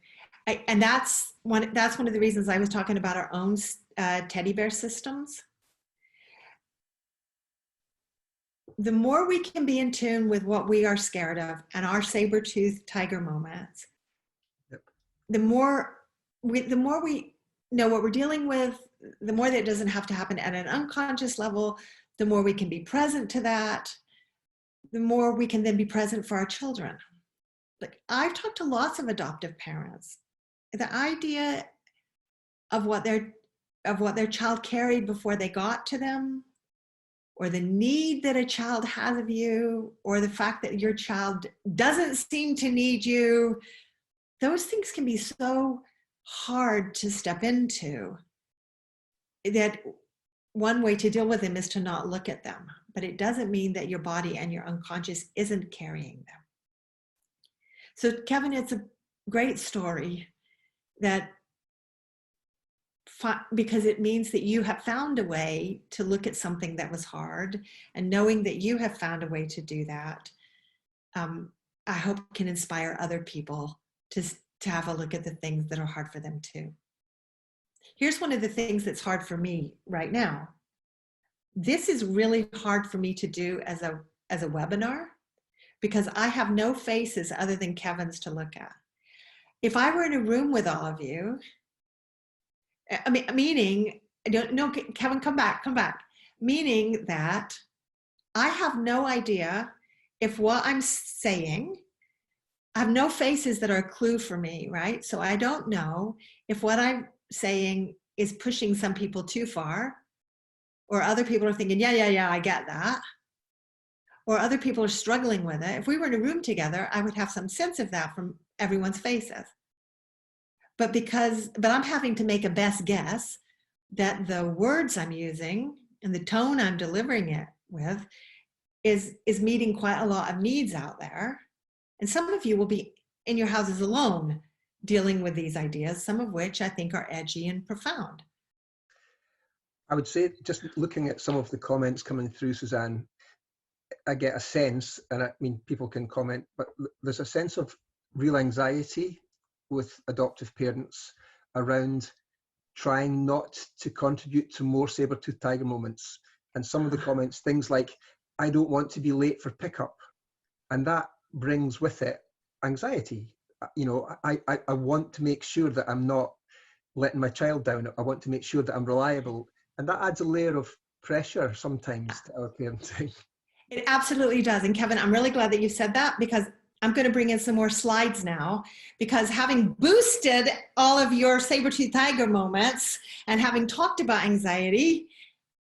And that's one of the reasons I was talking about our own teddy bear systems. The more we can be in tune with what we are scared of and our saber-toothed tiger moments, yep. the more we know what we're dealing with, the more that it doesn't have to happen at an unconscious level, the more we can be present to that, the more we can then be present for our children. Like, I've talked to lots of adoptive parents. The idea of what their child carried before they got to them, or the need that a child has of you, or the fact that your child doesn't seem to need you, those things can be so hard to step into, that one way to deal with them is to not look at them. But it doesn't mean that your body and your unconscious isn't carrying them. So Kevin, it's a great story that, because it means that you have found a way to look at something that was hard, and knowing that you have found a way to do that, I hope can inspire other people to have a look at the things that are hard for them too. Here's one of the things that's hard for me right now. This is really hard for me to do as a webinar, because I have no faces other than Kevin's to look at. If I were in a room with all of you, meaning, no, Kevin, come back. Meaning that I have no idea if what I'm saying, I have no faces that are a clue for me, right? So I don't know if what I'm saying is pushing some people too far, or other people are thinking, yeah, I get that. Or other people are struggling with it. If we were in a room together, I would have some sense of that from everyone's faces. But I'm having to make a best guess that the words I'm using and the tone I'm delivering it with is meeting quite a lot of needs out there. And some of you will be in your houses alone dealing with these ideas, some of which I think are edgy and profound. I would say, just looking at some of the comments coming through, Suzanne, I get a sense, and I mean, people can comment, but there's a sense of real anxiety with adoptive parents around trying not to contribute to more saber-tooth tiger moments. And some of the comments, things like, I don't want to be late for pickup. And that brings with it anxiety. You know, I want to make sure that I'm not letting my child down. I want to make sure that I'm reliable. And that adds a layer of pressure sometimes to our parenting. It absolutely does. And Kevin, I'm really glad that you said that, because I'm going to bring in some more slides now, because having boosted all of your saber-tooth tiger moments and having talked about anxiety,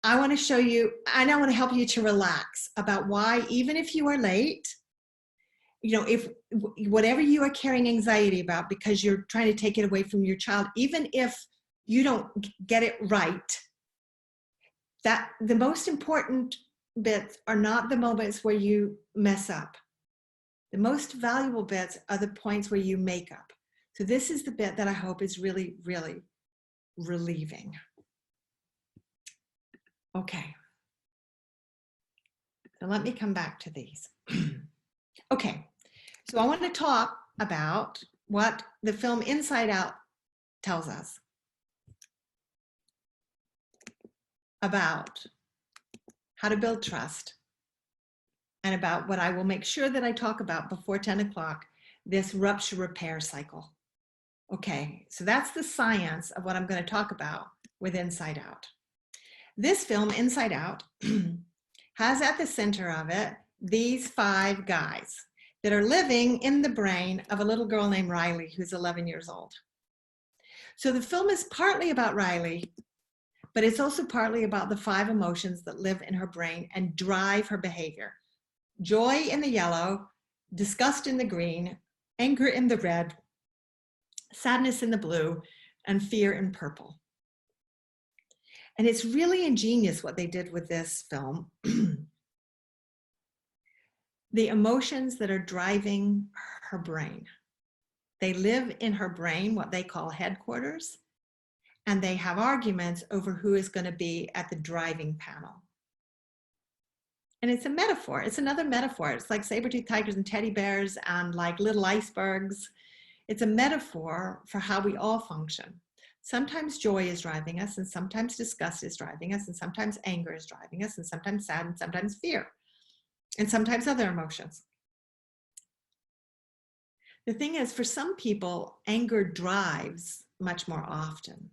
I want to show you, and I want to help you to relax about why, even if you are late, you know, if whatever you are carrying anxiety about because you're trying to take it away from your child, even if you don't get it right, that the most important bits are not the moments where you mess up. The most valuable bits are the points where you make up. So this is the bit that I hope is really, really relieving. Okay. So let me come back to these. Okay. So I want to talk about what the film Inside Out tells us about how to build trust, and about what I will make sure that I talk about before 10 o'clock, this rupture repair cycle. Okay, so that's the science of what I'm going to talk about with Inside Out. This film, Inside Out, has at the center of it these 5 guys that are living in the brain of a little girl named Riley, who's 11 years old. So the film is partly about Riley, but it's also partly about the 5 emotions that live in her brain and drive her behavior. Joy in the yellow, disgust in the green, anger in the red, sadness in the blue, and fear in purple. And it's really ingenious what they did with this film. The emotions that are driving her brain. They live in her brain, what they call headquarters, and they have arguments over who is going to be at the driving panel. And it's a metaphor. It's another metaphor. It's like saber-tooth tigers and teddy bears and like little icebergs. It's a metaphor for how we all function. Sometimes joy is driving us, and sometimes disgust is driving us, and sometimes anger is driving us, and sometimes sad, and sometimes fear, and sometimes other emotions. The thing is, for some people, anger drives much more often.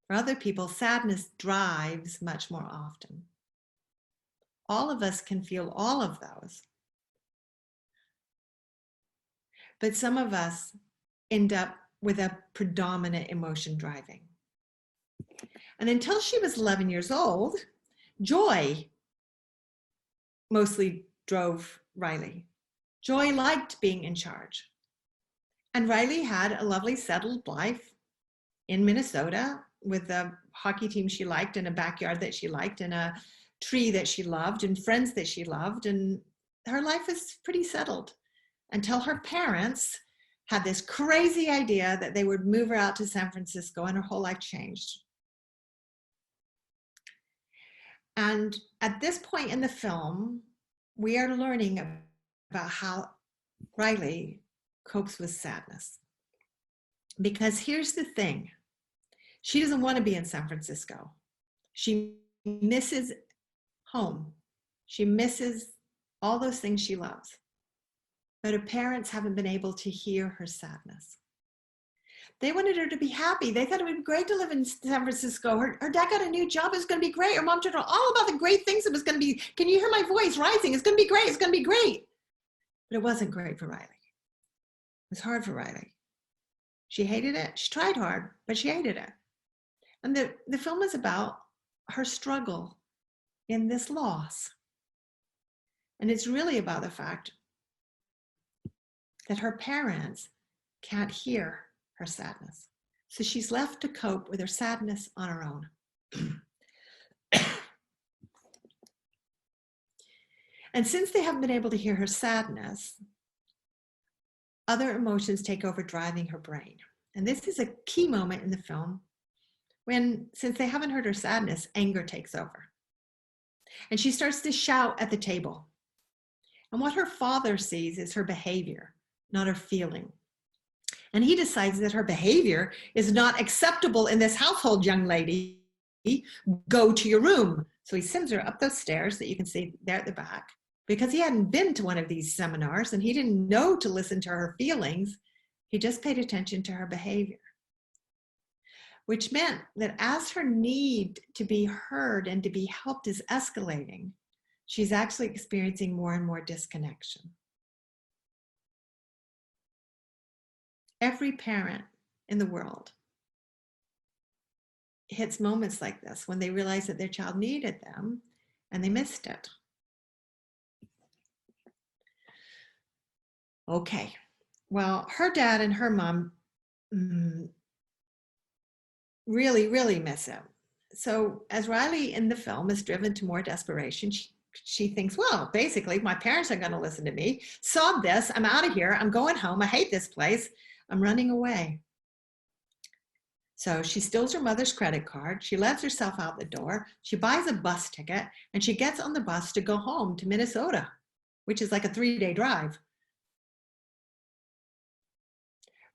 For other people, sadness drives much more often. All of us can feel all of those. But some of us end up with a predominant emotion driving. And until she was 11 years old, joy mostly drove Riley. Joy liked being in charge. And Riley had a lovely settled life in Minnesota with a hockey team she liked, and a backyard that she liked, and a tree that she loved, and friends that she loved. And her life was pretty settled until her parents had this crazy idea that they would move her out to San Francisco, and her whole life changed. And at this point in the film, we are learning about how Riley copes with sadness. Because here's the thing, she doesn't want to be in San Francisco. She misses home. She misses all those things she loves. But her parents haven't been able to hear her sadness. They wanted her to be happy. They thought it would be great to live in San Francisco. Her dad got a new job. It was going to be great. Her mom told her all about the great things it was going to be. Can you hear my voice rising? It's going to be great. It's going to be great. But it wasn't great for Riley. It was hard for Riley. She hated it. She tried hard, but she hated it. And the film is about her struggle in this loss. And it's really about the fact that her parents can't hear her sadness. So she's left to cope with her sadness on her own. And since they haven't been able to hear her sadness, other emotions take over, driving her brain. And this is a key moment in the film when, since they haven't heard her sadness, anger takes over. And she starts to shout at the table. And what her father sees is her behavior, not her feeling. And he decides that her behavior is not acceptable in this household, young lady. Go to your room. So he sends her up those stairs that you can see there at the back, because he hadn't been to one of these seminars and he didn't know to listen to her feelings. He just paid attention to her behavior, which meant that as her need to be heard and to be helped is escalating, she's actually experiencing more and more disconnection. Every parent in the world hits moments like this when they realize that their child needed them and they missed it. Okay, well, her dad and her mom really, really miss him. So as Riley in the film is driven to more desperation, she thinks, well, basically, my parents aren't going to listen to me. Sod this, I'm out of here. I'm going home. I hate this place. I'm running away. So she steals her mother's credit card. She lets herself out the door. She buys a bus ticket, and she gets on the bus to go home to Minnesota, which is like a 3-day drive.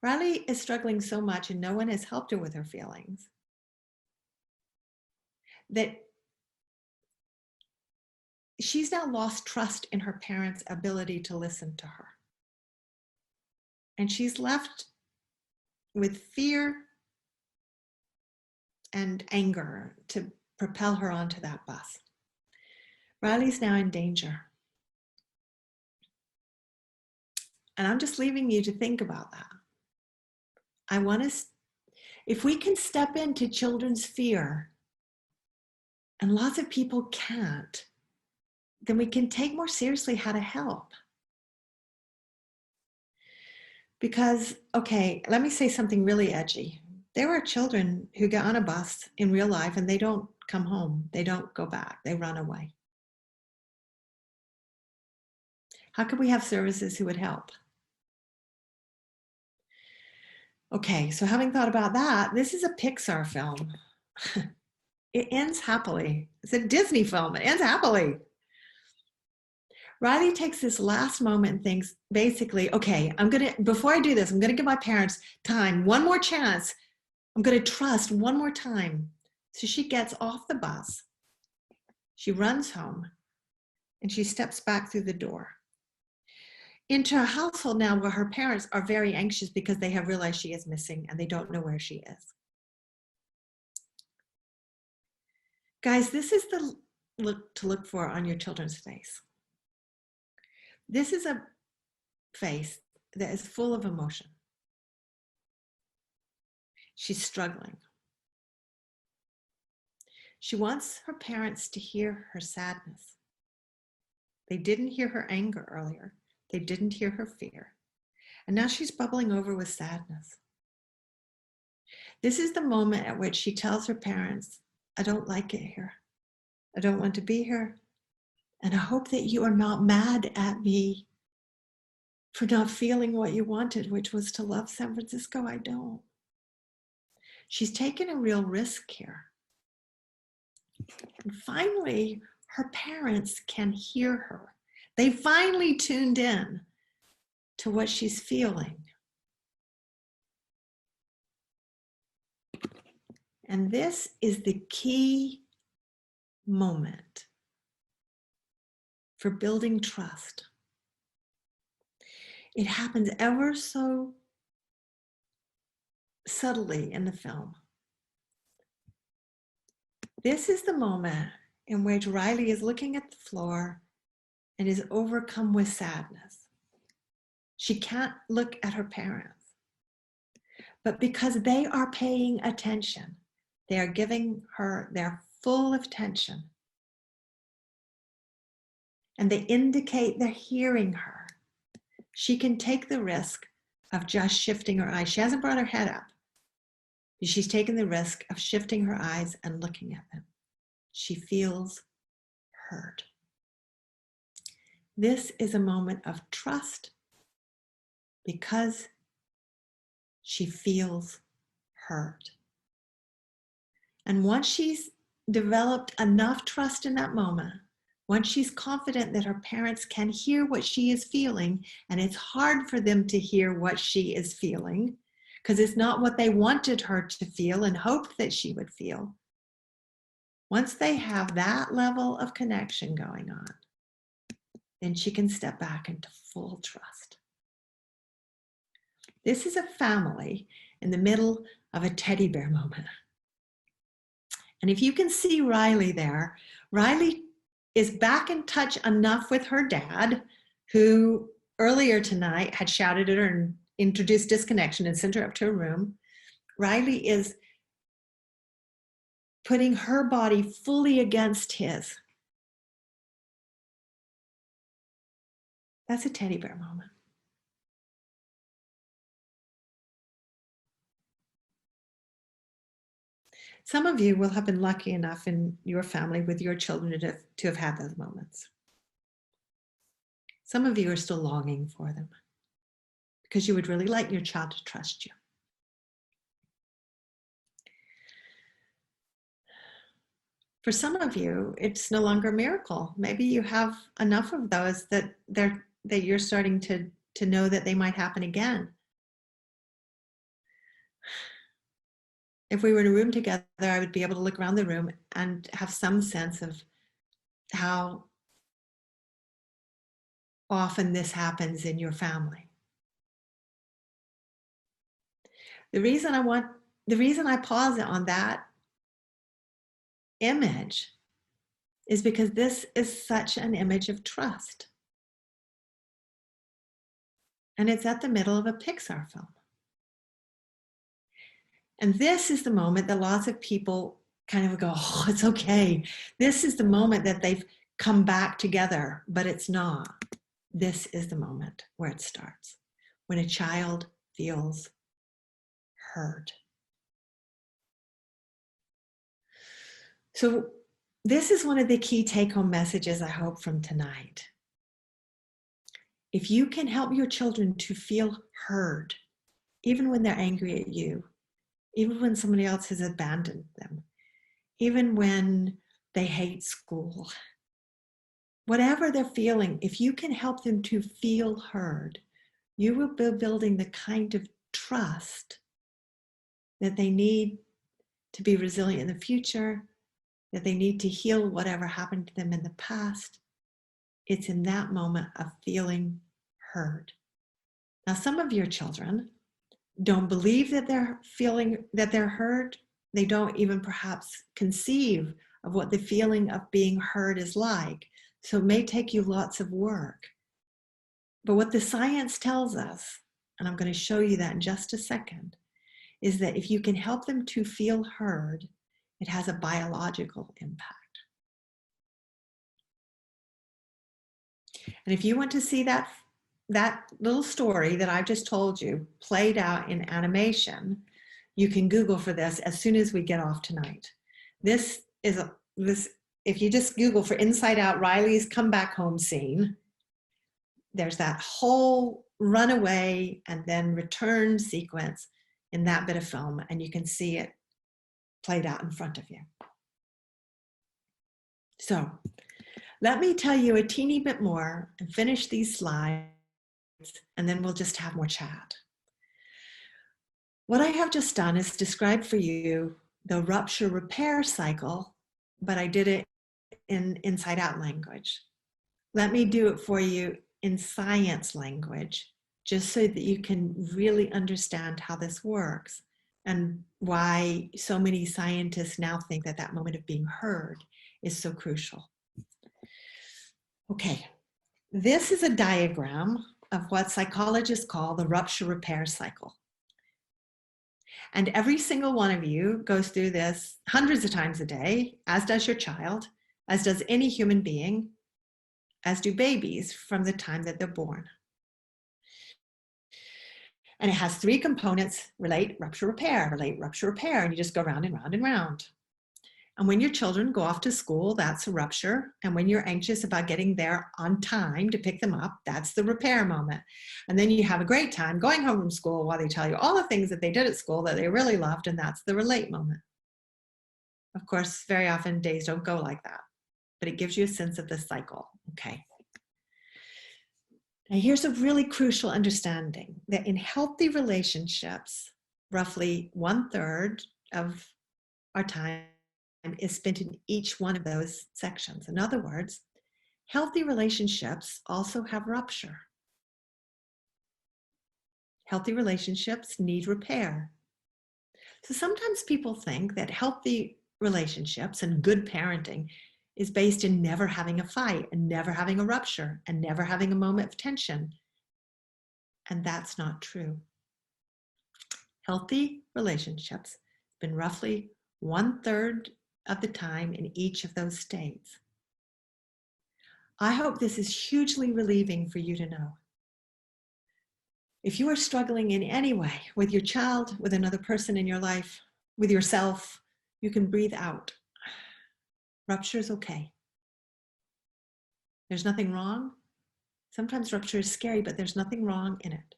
Riley is struggling so much, and no one has helped her with her feelings, that she's now lost trust in her parents' ability to listen to her. And she's left with fear and anger to propel her onto that bus. Riley's now in danger. And I'm just leaving you to think about that. I want us, if we can step into children's fear, and lots of people can't, then we can take more seriously how to help. Because, okay, let me say something really edgy. There are children who get on a bus in real life and they don't come home. They don't go back. They run away. How could we have services who would help? Okay, so having thought about that, this is a Pixar film. It ends happily. It's a Disney film. It ends happily. Riley takes this last moment and thinks, basically, okay, before I do this, I'm gonna give my parents time, one more chance. I'm gonna trust one more time. So she gets off the bus. She runs home and she steps back through the door. into a household now where her parents are very anxious because they have realized she is missing and they don't know where she is. Guys, this is the look to look for on your children's face. This is a face that is full of emotion. She's struggling. She wants her parents to hear her sadness. They didn't hear her anger earlier. They didn't hear her fear. And now she's bubbling over with sadness. This is the moment at which she tells her parents, I don't like it here. I don't want to be here. And I hope that you are not mad at me for not feeling what you wanted, which was to love San Francisco. I don't. She's taken a real risk here. And finally, her parents can hear her. They finally tuned in to what she's feeling. And this is the key moment for building trust. It happens ever so subtly in the film. This is the moment in which Riley is looking at the floor and is overcome with sadness. She can't look at her parents, but because they are paying attention, they are giving her their full attention, and they indicate they're hearing her. She can take the risk of just shifting her eyes. She hasn't brought her head up. She's taken the risk of shifting her eyes and looking at them. She feels heard. This is a moment of trust because she feels heard. And once she's developed enough trust in that moment, once she's confident that her parents can hear what she is feeling, and it's hard for them to hear what she is feeling, because it's not what they wanted her to feel and hoped that she would feel. Once they have that level of connection going on, then she can step back into full trust. This is a family in the middle of a teddy bear moment. And if you can see Riley there, Riley is back in touch enough with her dad, who earlier tonight had shouted at her and introduced disconnection and sent her up to her room. Riley is putting her body fully against his. That's a teddy bear moment. Some of you will have been lucky enough in your family with your children to have had those moments. Some of you are still longing for them because you would really like your child to trust you. For some of you, it's no longer a miracle. Maybe you have enough of those that you're starting to know that they might happen again. If we were in a room together, I would be able to look around the room and have some sense of how often this happens in your family. The reason I pause on that image is because this is such an image of trust. And it's at the middle of a Pixar film. And this is the moment that lots of people kind of go, oh, it's okay. This is the moment that they've come back together, but it's not. This is the moment where it starts, when a child feels heard. So this is one of the key take-home messages I hope from tonight. If you can help your children to feel heard, even when they're angry at you, even when somebody else has abandoned them, even when they hate school, whatever they're feeling, if you can help them to feel heard, you will be building the kind of trust that they need to be resilient in the future, that they need to heal whatever happened to them in the past. It's in that moment of feeling heard. Now, some of your children don't believe that they're feeling that they're heard. They don't even perhaps conceive of what the feeling of being heard is like. So it may take you lots of work. But what the science tells us, and I'm going to show you that in just a second, is that if you can help them to feel heard, it has a biological impact. And if you want to see that little story that I've just told you played out in animation, you can Google for this as soon as we get off tonight. This, if you just Google for Inside Out Riley's come back home scene, there's that whole runaway and then return sequence in that bit of film, and you can see it played out in front of you. So let me tell you a teeny bit more and finish these slides, and then we'll just have more chat. What I have just done is describe for you the rupture repair cycle, but I did it in inside out language. Let me do it for you in science language, just so that you can really understand how this works and why so many scientists now think that that moment of being heard is so crucial. Okay, this is a diagram of what psychologists call the rupture repair cycle. And every single one of you goes through this hundreds of times a day, as does your child, as does any human being, as do babies from the time that they're born. And it has three components: relate, rupture, repair, relate, rupture, repair, and you just go round and round and round. And when your children go off to school, that's a rupture. And when you're anxious about getting there on time to pick them up, that's the repair moment. And then you have a great time going home from school while they tell you all the things that they did at school that they really loved, and that's the relate moment. Of course, very often days don't go like that, but it gives you a sense of the cycle, okay? Now here's a really crucial understanding that in healthy relationships, roughly 1/3 of our time is spent in each one of those sections. In other words, healthy relationships also have rupture. Healthy relationships need repair. So sometimes people think that healthy relationships and good parenting is based in never having a fight and never having a rupture and never having a moment of tension. And that's not true. Healthy relationships have been roughly 1/3 of the time in each of those states. I hope this is hugely relieving for you to know. If you are struggling in any way with your child, with another person in your life, with yourself, you can breathe out. Rupture is okay. There's nothing wrong. Sometimes rupture is scary, but there's nothing wrong in it.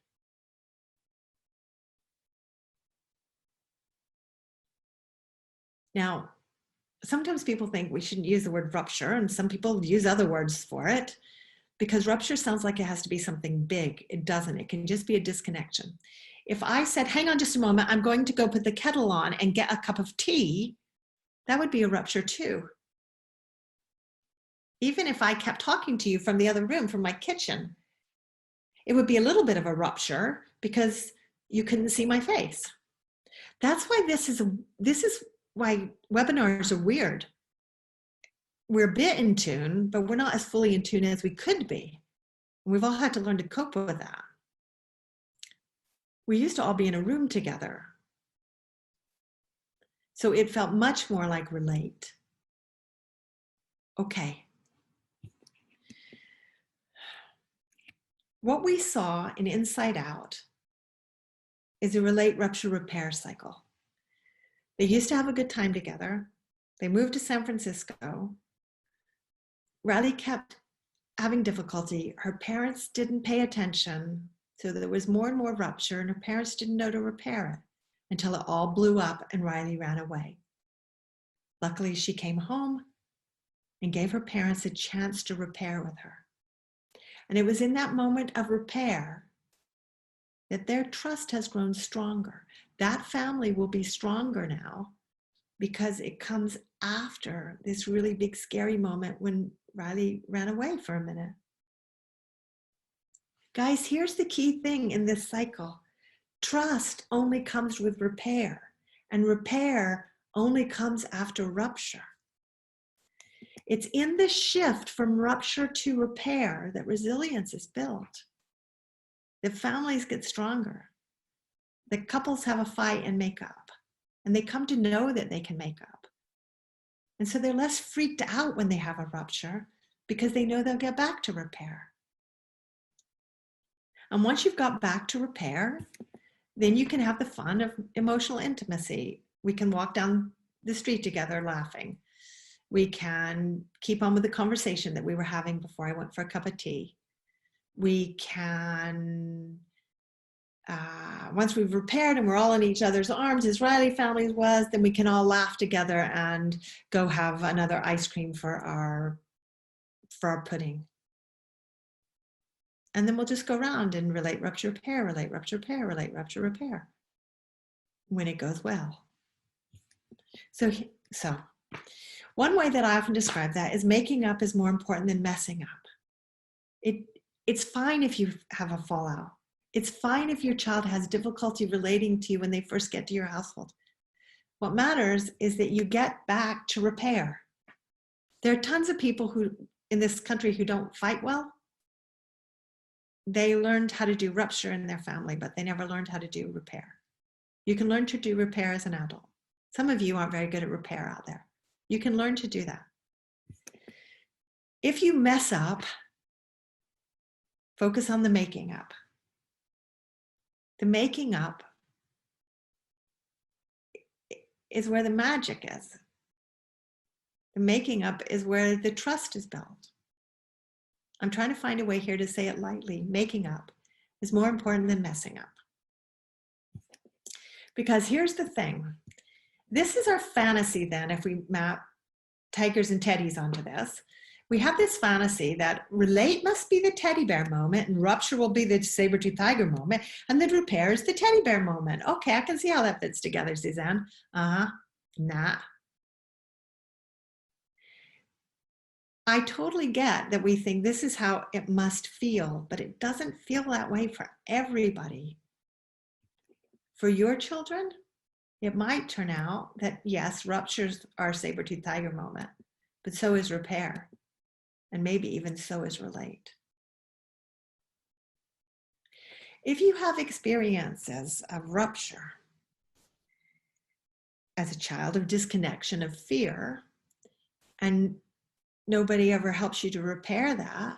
Now, sometimes people think we shouldn't use the word rupture, and some people use other words for it because rupture sounds like it has to be something big. It doesn't. It can just be a disconnection. If I said, hang on just a moment, I'm going to go put the kettle on and get a cup of tea, that would be a rupture too. Even if I kept talking to you from the other room, from my kitchen, it would be a little bit of a rupture because you couldn't see my face. That's why this is why webinars are weird. We're a bit in tune, but we're not as fully in tune as we could be. And we've all had to learn to cope with that. We used to all be in a room together. So it felt much more like relate. Okay. What we saw in Inside Out is a relate, rupture, repair cycle. They used to have a good time together. They moved to San Francisco. Riley kept having difficulty. Her parents didn't pay attention. So there was more and more rupture, and her parents didn't know to repair it until it all blew up and Riley ran away. Luckily, she came home and gave her parents a chance to repair with her. And it was in that moment of repair that their trust has grown stronger. That family will be stronger now because it comes after this really big, scary moment when Riley ran away for a minute. Guys, here's the key thing in this cycle. Trust only comes with repair, and repair only comes after rupture. It's in the shift from rupture to repair that resilience is built, that families get stronger, that couples have a fight and make up, and they come to know that they can make up. And so they're less freaked out when they have a rupture because they know they'll get back to repair. And once you've got back to repair, then you can have the fun of emotional intimacy. We can walk down the street together laughing. We can keep on with the conversation that we were having before I went for a cup of tea. We can, once we've repaired and we're all in each other's arms, as Riley family was, then we can all laugh together and go have another ice cream for our pudding. And then we'll just go around and relate, rupture, repair, relate, rupture, repair, relate, rupture, repair, when it goes well. So one way that I often describe that is making up is more important than messing up. It's fine if you have a fallout. It's fine if your child has difficulty relating to you when they first get to your household. What matters is that you get back to repair. There are tons of people who in this country who don't fight well. They learned how to do rupture in their family, but they never learned how to do repair. You can learn to do repair as an adult. Some of you aren't very good at repair out there. You can learn to do that. If you mess up, focus on the making up. The making up is where the magic is. The making up is where the trust is built. I'm trying to find a way here to say it lightly. Making up is more important than messing up. Because here's the thing. This is our fantasy then, if we map tigers and teddies onto this. We have this fantasy that relate must be the teddy bear moment and rupture will be the saber-tooth tiger moment and then repair is the teddy bear moment. Okay, I can see how that fits together, Suzanne. Nah. I totally get that we think this is how it must feel, but it doesn't feel that way for everybody. For your children, it might turn out that yes, ruptures are saber-tooth tiger moment, but so is repair. And maybe even so is relate. If you have experiences of rupture as a child, of disconnection, of fear, and nobody ever helps you to repair that,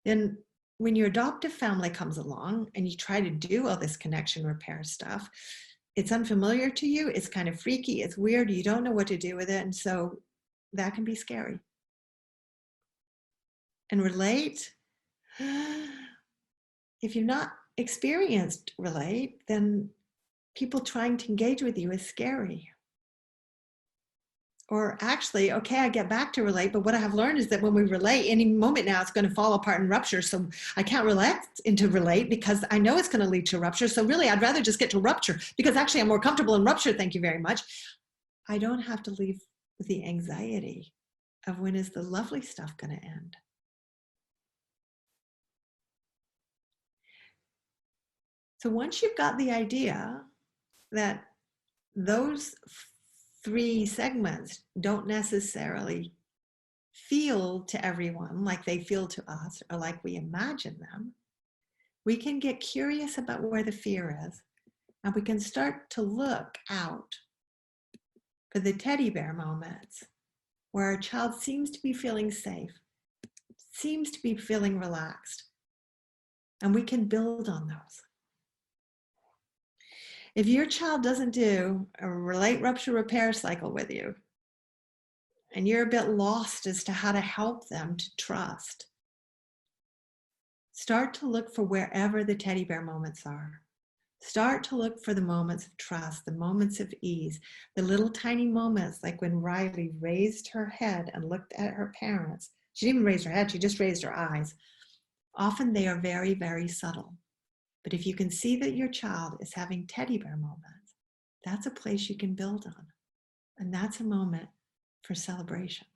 then when your adoptive family comes along and you try to do all this connection repair stuff, it's unfamiliar to you, it's kind of freaky, it's weird, you don't know what to do with it, and so that can be scary. And relate, if you've not experienced relate, then people trying to engage with you is scary. Or actually, okay, I get back to relate, but what I have learned is that when we relate, any moment now it's going to fall apart and rupture. So I can't relax into relate because I know it's going to lead to rupture. So really, I'd rather just get to rupture because actually I'm more comfortable in rupture. Thank you very much. I don't have to leave with the anxiety of when is the lovely stuff going to end. So once you've got the idea that those three segments don't necessarily feel to everyone like they feel to us or like we imagine them, we can get curious about where the fear is and we can start to look out for the teddy bear moments where our child seems to be feeling safe, seems to be feeling relaxed, and we can build on those. If your child doesn't do a relate, rupture, repair cycle with you, and you're a bit lost as to how to help them to trust, start to look for wherever the teddy bear moments are. Start to look for the moments of trust, the moments of ease, the little tiny moments like when Riley raised her head and looked at her parents. She didn't even raise her head, she just raised her eyes. Often they are very, very subtle. But if you can see that your child is having teddy bear moments, that's a place you can build on. And that's a moment for celebration.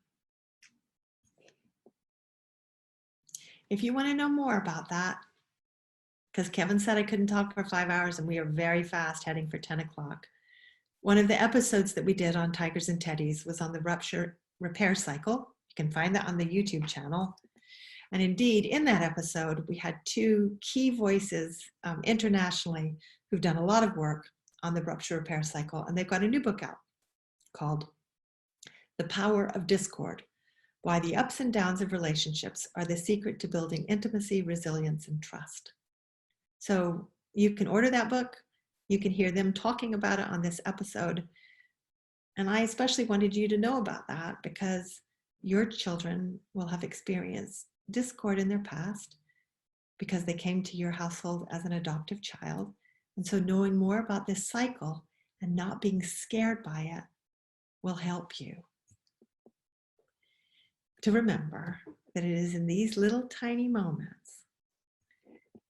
If you want to know more about that, because Kevin said I couldn't talk for 5 hours, and we are very fast heading for 10 o'clock. One of the episodes that we did on Tigers and Teddies was on the Rupture repair cycle. You can find that on the YouTube channel. And indeed, in that episode, we had two key voices internationally who've done a lot of work on the Rupture repair cycle, and they've got a new book out called The Power of Discord: Why the Ups and Downs of Relationships Are the Secret to Building Intimacy, Resilience, and Trust. So you can order that book. You can hear them talking about it on this episode. And I especially wanted you to know about that because your children will have experienced discord in their past because they came to your household as an adoptive child. And so knowing more about this cycle and not being scared by it will help you to remember that it is in these little tiny moments,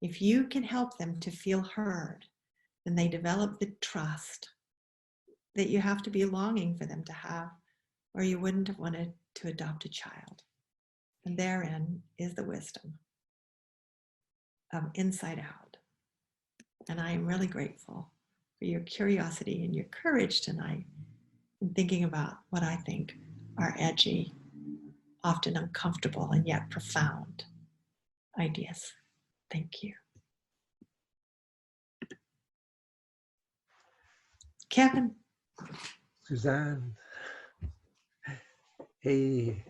if you can help them to feel heard, then they develop the trust that you have to be longing for them to have, or you wouldn't have wanted to adopt a child. And therein is the wisdom of Inside Out. And I am really grateful for your curiosity and your courage tonight in thinking about what I think are edgy, often uncomfortable, and yet profound ideas. Thank you. Kevin. Suzanne. Hey.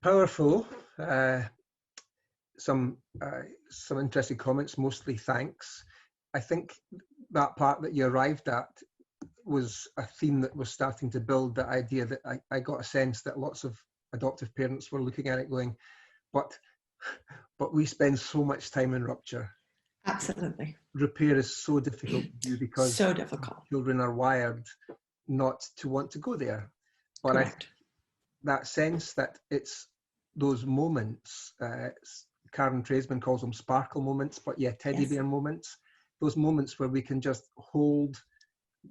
Powerful. Some interesting comments, mostly thanks. I think that part that you arrived at was a theme that was starting to build, the idea that I got a sense that lots of adoptive parents were looking at it going, but we spend so much time in Rupture. Absolutely. Repair is so difficult to do because so difficult. Children are wired not to want to go there. But that sense that it's those moments, Karen Tradesman calls them sparkle moments, but yeah, teddy bear moments, those moments where we can just hold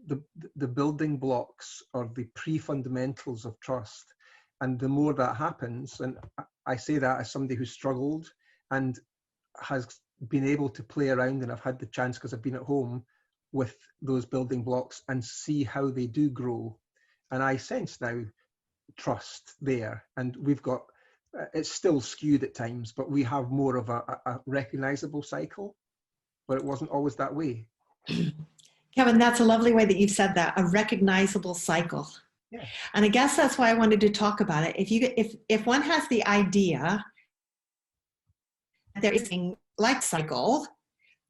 the building blocks or the pre-fundamentals of trust. And the more that happens, and I say that as somebody who struggled and has been able to play around, and I've had the chance because I've been at home with those building blocks and see how they do grow. And I sense now trust there, and we've got, it's still skewed at times, but we have more of a recognizable cycle, but it wasn't always that way. Kevin, that's a lovely way that you've said that, a recognizable cycle. Yeah. And I guess that's why I wanted to talk about it. If one has the idea that there is a life cycle,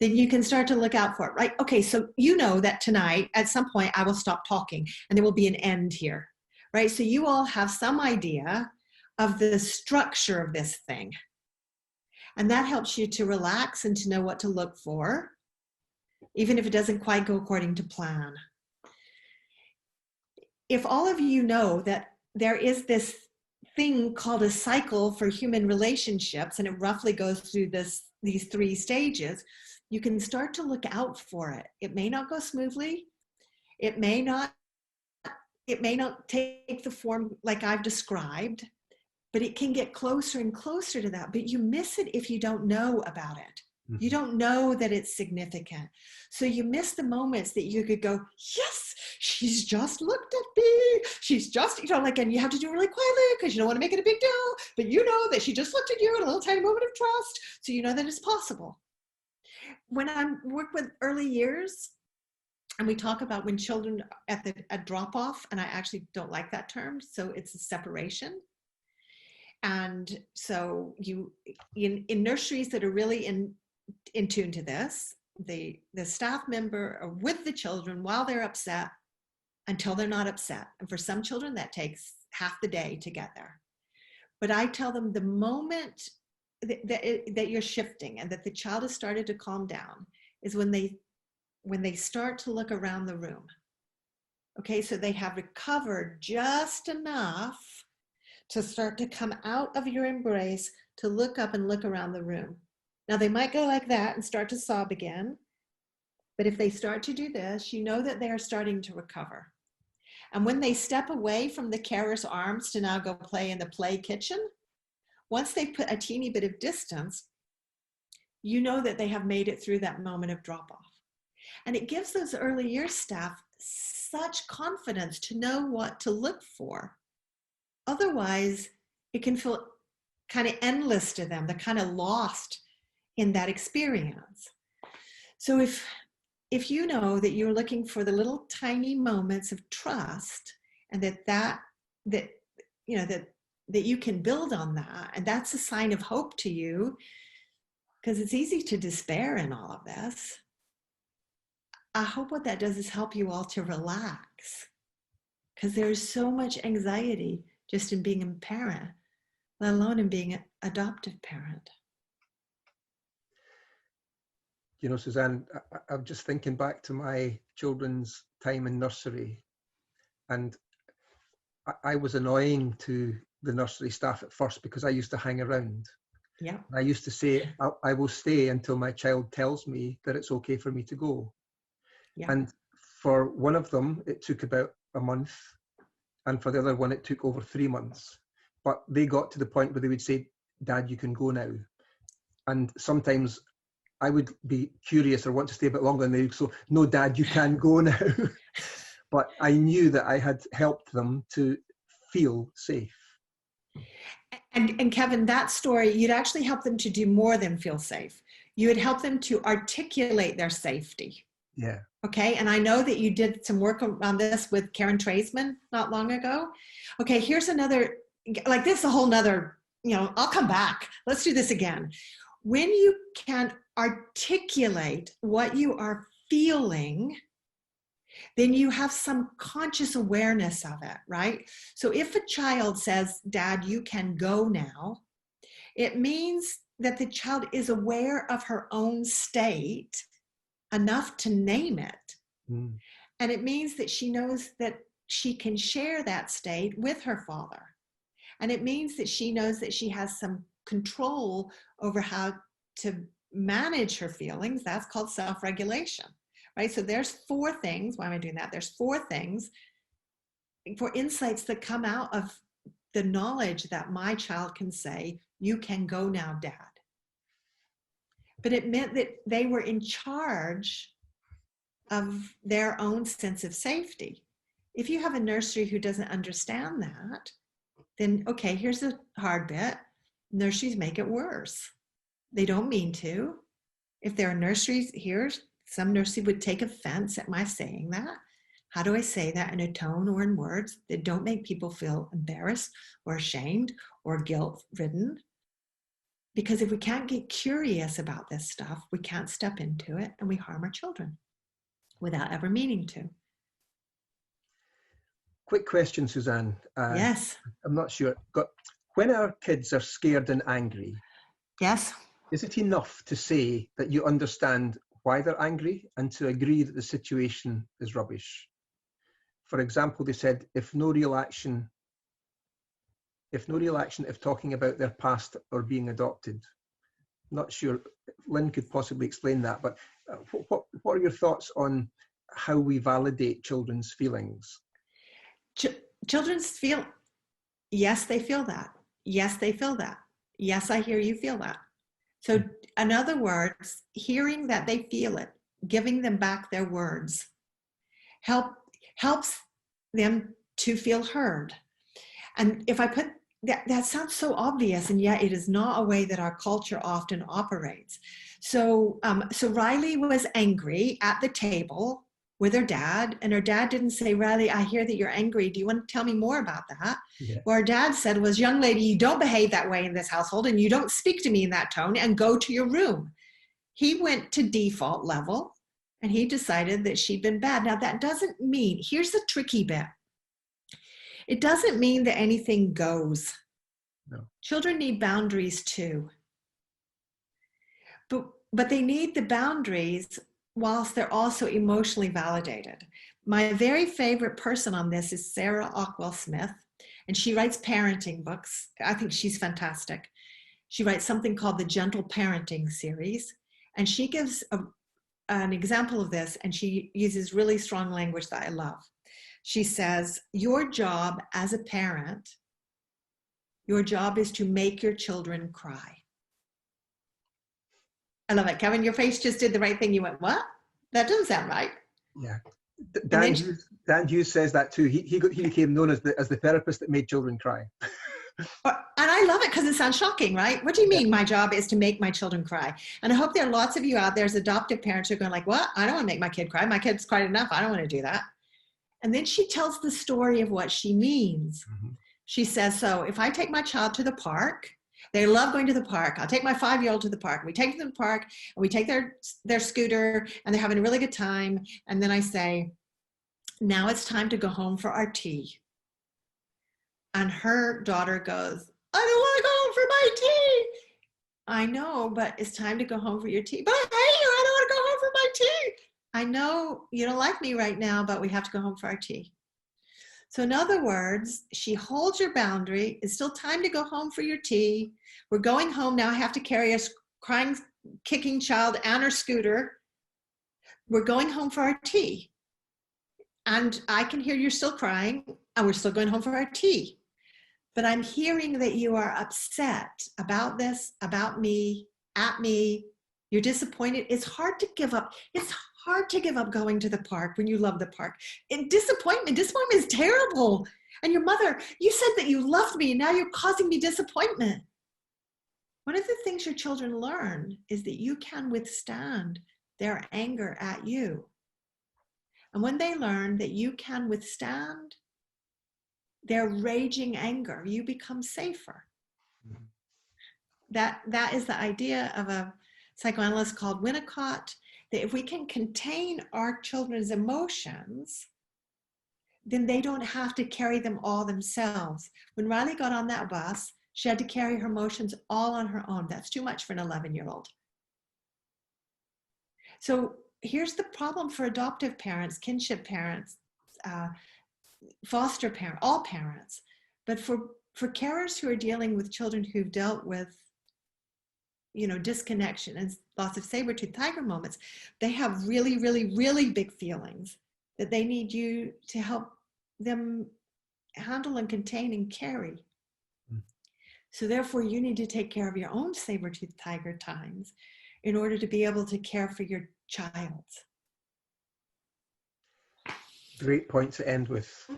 then you can start to look out for it, right? Okay, so you know that tonight, at some point, I will stop talking and there will be an end here, right? So you all have some idea of the structure of this thing. And that helps you to relax and to know what to look for, even if it doesn't quite go according to plan. If all of you know that there is this thing called a cycle for human relationships, and it roughly goes through these 3 stages, you can start to look out for it. It may not go smoothly. It may not take the form like I've described, but it can get closer and closer to that. But you miss it if you don't know about it. You don't know that it's significant. So you miss the moments that you could go, yes, she's just looked at me. She's just, and you have to do it really quietly because you don't want to make it a big deal, but you know that she just looked at you in a little tiny moment of trust. So you know that it's possible. When I work with early years, and we talk about when children at drop off, and I actually don't like that term. So it's a separation. And so in nurseries that are really in tune to this, the staff member are with the children while they're upset until they're not upset. And for some children, that takes half the day to get there. But I tell them the moment that you're shifting and that the child has started to calm down is when they start to look around the room. Okay, so they have recovered just enough to start to come out of your embrace, to look up and look around the room. Now they might go like that and start to sob again, but if they start to do this, you know that they are starting to recover. And when they step away from the carer's arms to now go play in the play kitchen, once they put a teeny bit of distance, you know that they have made it through that moment of drop off. And it gives those early years staff such confidence to know what to look for. Otherwise, it can feel kind of endless to them. They're kind of lost in that experience. So if you know that you're looking for the little tiny moments of trust, and that you can build on that, and that's a sign of hope to you, because it's easy to despair in all of this. I hope what that does is help you all to relax, because there's so much anxiety just in being a parent, let alone in being an adoptive parent. You know, Suzanne, I'm just thinking back to my children's time in nursery, and I was annoying to the nursery staff at first because I used to hang around. Yeah. I used to say, I will stay until my child tells me that it's okay for me to go. Yeah. And for one of them, it took about a month. And for the other one, it took over 3 months. But they got to the point where they would say, Dad, you can go now. And sometimes I would be curious or want to stay a bit longer, and they would so, no, Dad, you can go now. But I knew that I had helped them to feel safe. And Kevin, that story, you'd actually help them to do more than feel safe. You would help them to articulate their safety. Yeah. Okay. And I know that you did some work on this with Karen Traisman not long ago. Okay. Here's another, like this is a whole nother, I'll come back. Let's do this again. When you can articulate what you are feeling, then you have some conscious awareness of it, right? So if a child says, Dad, you can go now, it means that the child is aware of her own state enough to name it. Mm. And it means that she knows that she can share that state with her father. And it means that she knows that she has some control over how to manage her feelings. That's called self-regulation. Right? So there's 4 things. Why am I doing that? There's 4 things, 4 insights that come out of the knowledge that my child can say, you can go now, Dad. But it meant that they were in charge of their own sense of safety. If you have a nursery who doesn't understand that, then, okay, here's the hard bit. Nurseries make it worse. They don't mean to. If there are nurseries here, some nursery would take offense at my saying that. How do I say that in a tone or in words that don't make people feel embarrassed or ashamed or guilt-ridden? Because if we can't get curious about this stuff, we can't step into it, and we harm our children without ever meaning to. Quick question, Suzanne. Yes. I'm not sure. When our kids are scared and angry, yes, is it enough to say that you understand why they're angry and to agree that the situation is rubbish? For example, they said, if talking about their past or being adopted. Not sure, Lynn could possibly explain that, but what are your thoughts on how we validate children's feelings? Children's feel, yes, they feel that. Yes, they feel that. Yes, I hear you feel that. So in other words, hearing that they feel it, giving them back their words, helps them to feel heard. And if I put, that sounds so obvious, and yet it is not a way that our culture often operates. So Riley was angry at the table with her dad, and her dad didn't say, Riley, I hear that you're angry. Do you want to tell me more about that? Yeah. What her dad said was, young lady, you don't behave that way in this household, and you don't speak to me in that tone, and go to your room. He went to default level, and he decided that she'd been bad. Now, that doesn't mean, here's the tricky bit. It doesn't mean that anything goes. No. Children need boundaries too. But they need the boundaries whilst they're also emotionally validated. My very favorite person on this is Sarah Ockwell-Smith, and she writes parenting books. I think she's fantastic. She writes something called the Gentle Parenting series, and she gives an example of this, and she uses really strong language that I love. She says, your job as a parent, your job is to make your children cry. I love it. Kevin, your face just did the right thing. You went, what? That doesn't sound right. Yeah. Dan Hughes says that too. He became known as the therapist that made children cry. And I love it because it sounds shocking, right? What do you mean my job is to make my children cry? And I hope there are lots of you out there as adoptive parents who are going like, what? I don't want to make my kid cry. My kid's cried enough. I don't want to do that. And then she tells the story of what she means. Mm-hmm. She says, so if I take my child to the park, they love going to the park. I'll take my 5-year-old to the park. We take them to the park and we take their scooter and they're having a really good time. And then I say, now it's time to go home for our tea. And her daughter goes, I don't want to go home for my tea. I know, but it's time to go home for your tea. But I hate you. I don't want to go home for my tea. I know you don't like me right now, but we have to go home for our tea. So in other words, she holds your boundary. It's still time to go home for your tea. We're going home now. I have to carry a crying, kicking child and her scooter. We're going home for our tea. And I can hear you're still crying and we're still going home for our tea. But I'm hearing that you are upset about this, about me, at me. You're disappointed. It's hard to give up. It's hard to give up going to the park when you love the park. And disappointment is terrible. And your mother, you said that you loved me and now you're causing me disappointment. One of the things your children learn is that you can withstand their anger at you. And when they learn that you can withstand their raging anger, you become safer. Mm-hmm. That is the idea of a psychoanalyst called Winnicott, that if we can contain our children's emotions, then they don't have to carry them all themselves. When Riley got on that bus, she had to carry her emotions all on her own. That's too much for an 11-year-old. So here's the problem for adoptive parents, kinship parents, foster parents, all parents. But for carers who are dealing with children who've dealt with, disconnection and lots of saber-tooth tiger moments, they have really, really, really big feelings that they need you to help them handle and contain and carry. Mm. So therefore, you need to take care of your own saber-tooth tiger times in order to be able to care for your child. Great point to end with.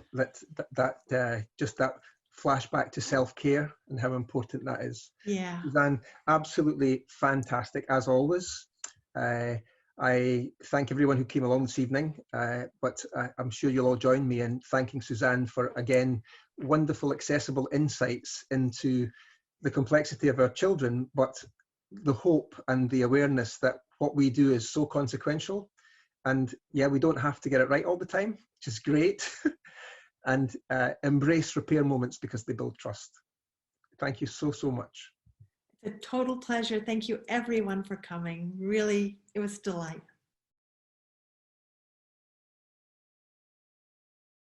Just that flashback to self-care and how important that is. Yeah. Suzanne, absolutely fantastic as always. I thank everyone who came along this evening, but I'm sure you'll all join me in thanking Suzanne for, again, wonderful, accessible insights into the complexity of our children, but the hope and the awareness that what we do is so consequential. And yeah, we don't have to get it right all the time, which is great. And embrace repair moments because they build trust. Thank you so, so much. It's a total pleasure. Thank you everyone for coming. Really, it was a delight.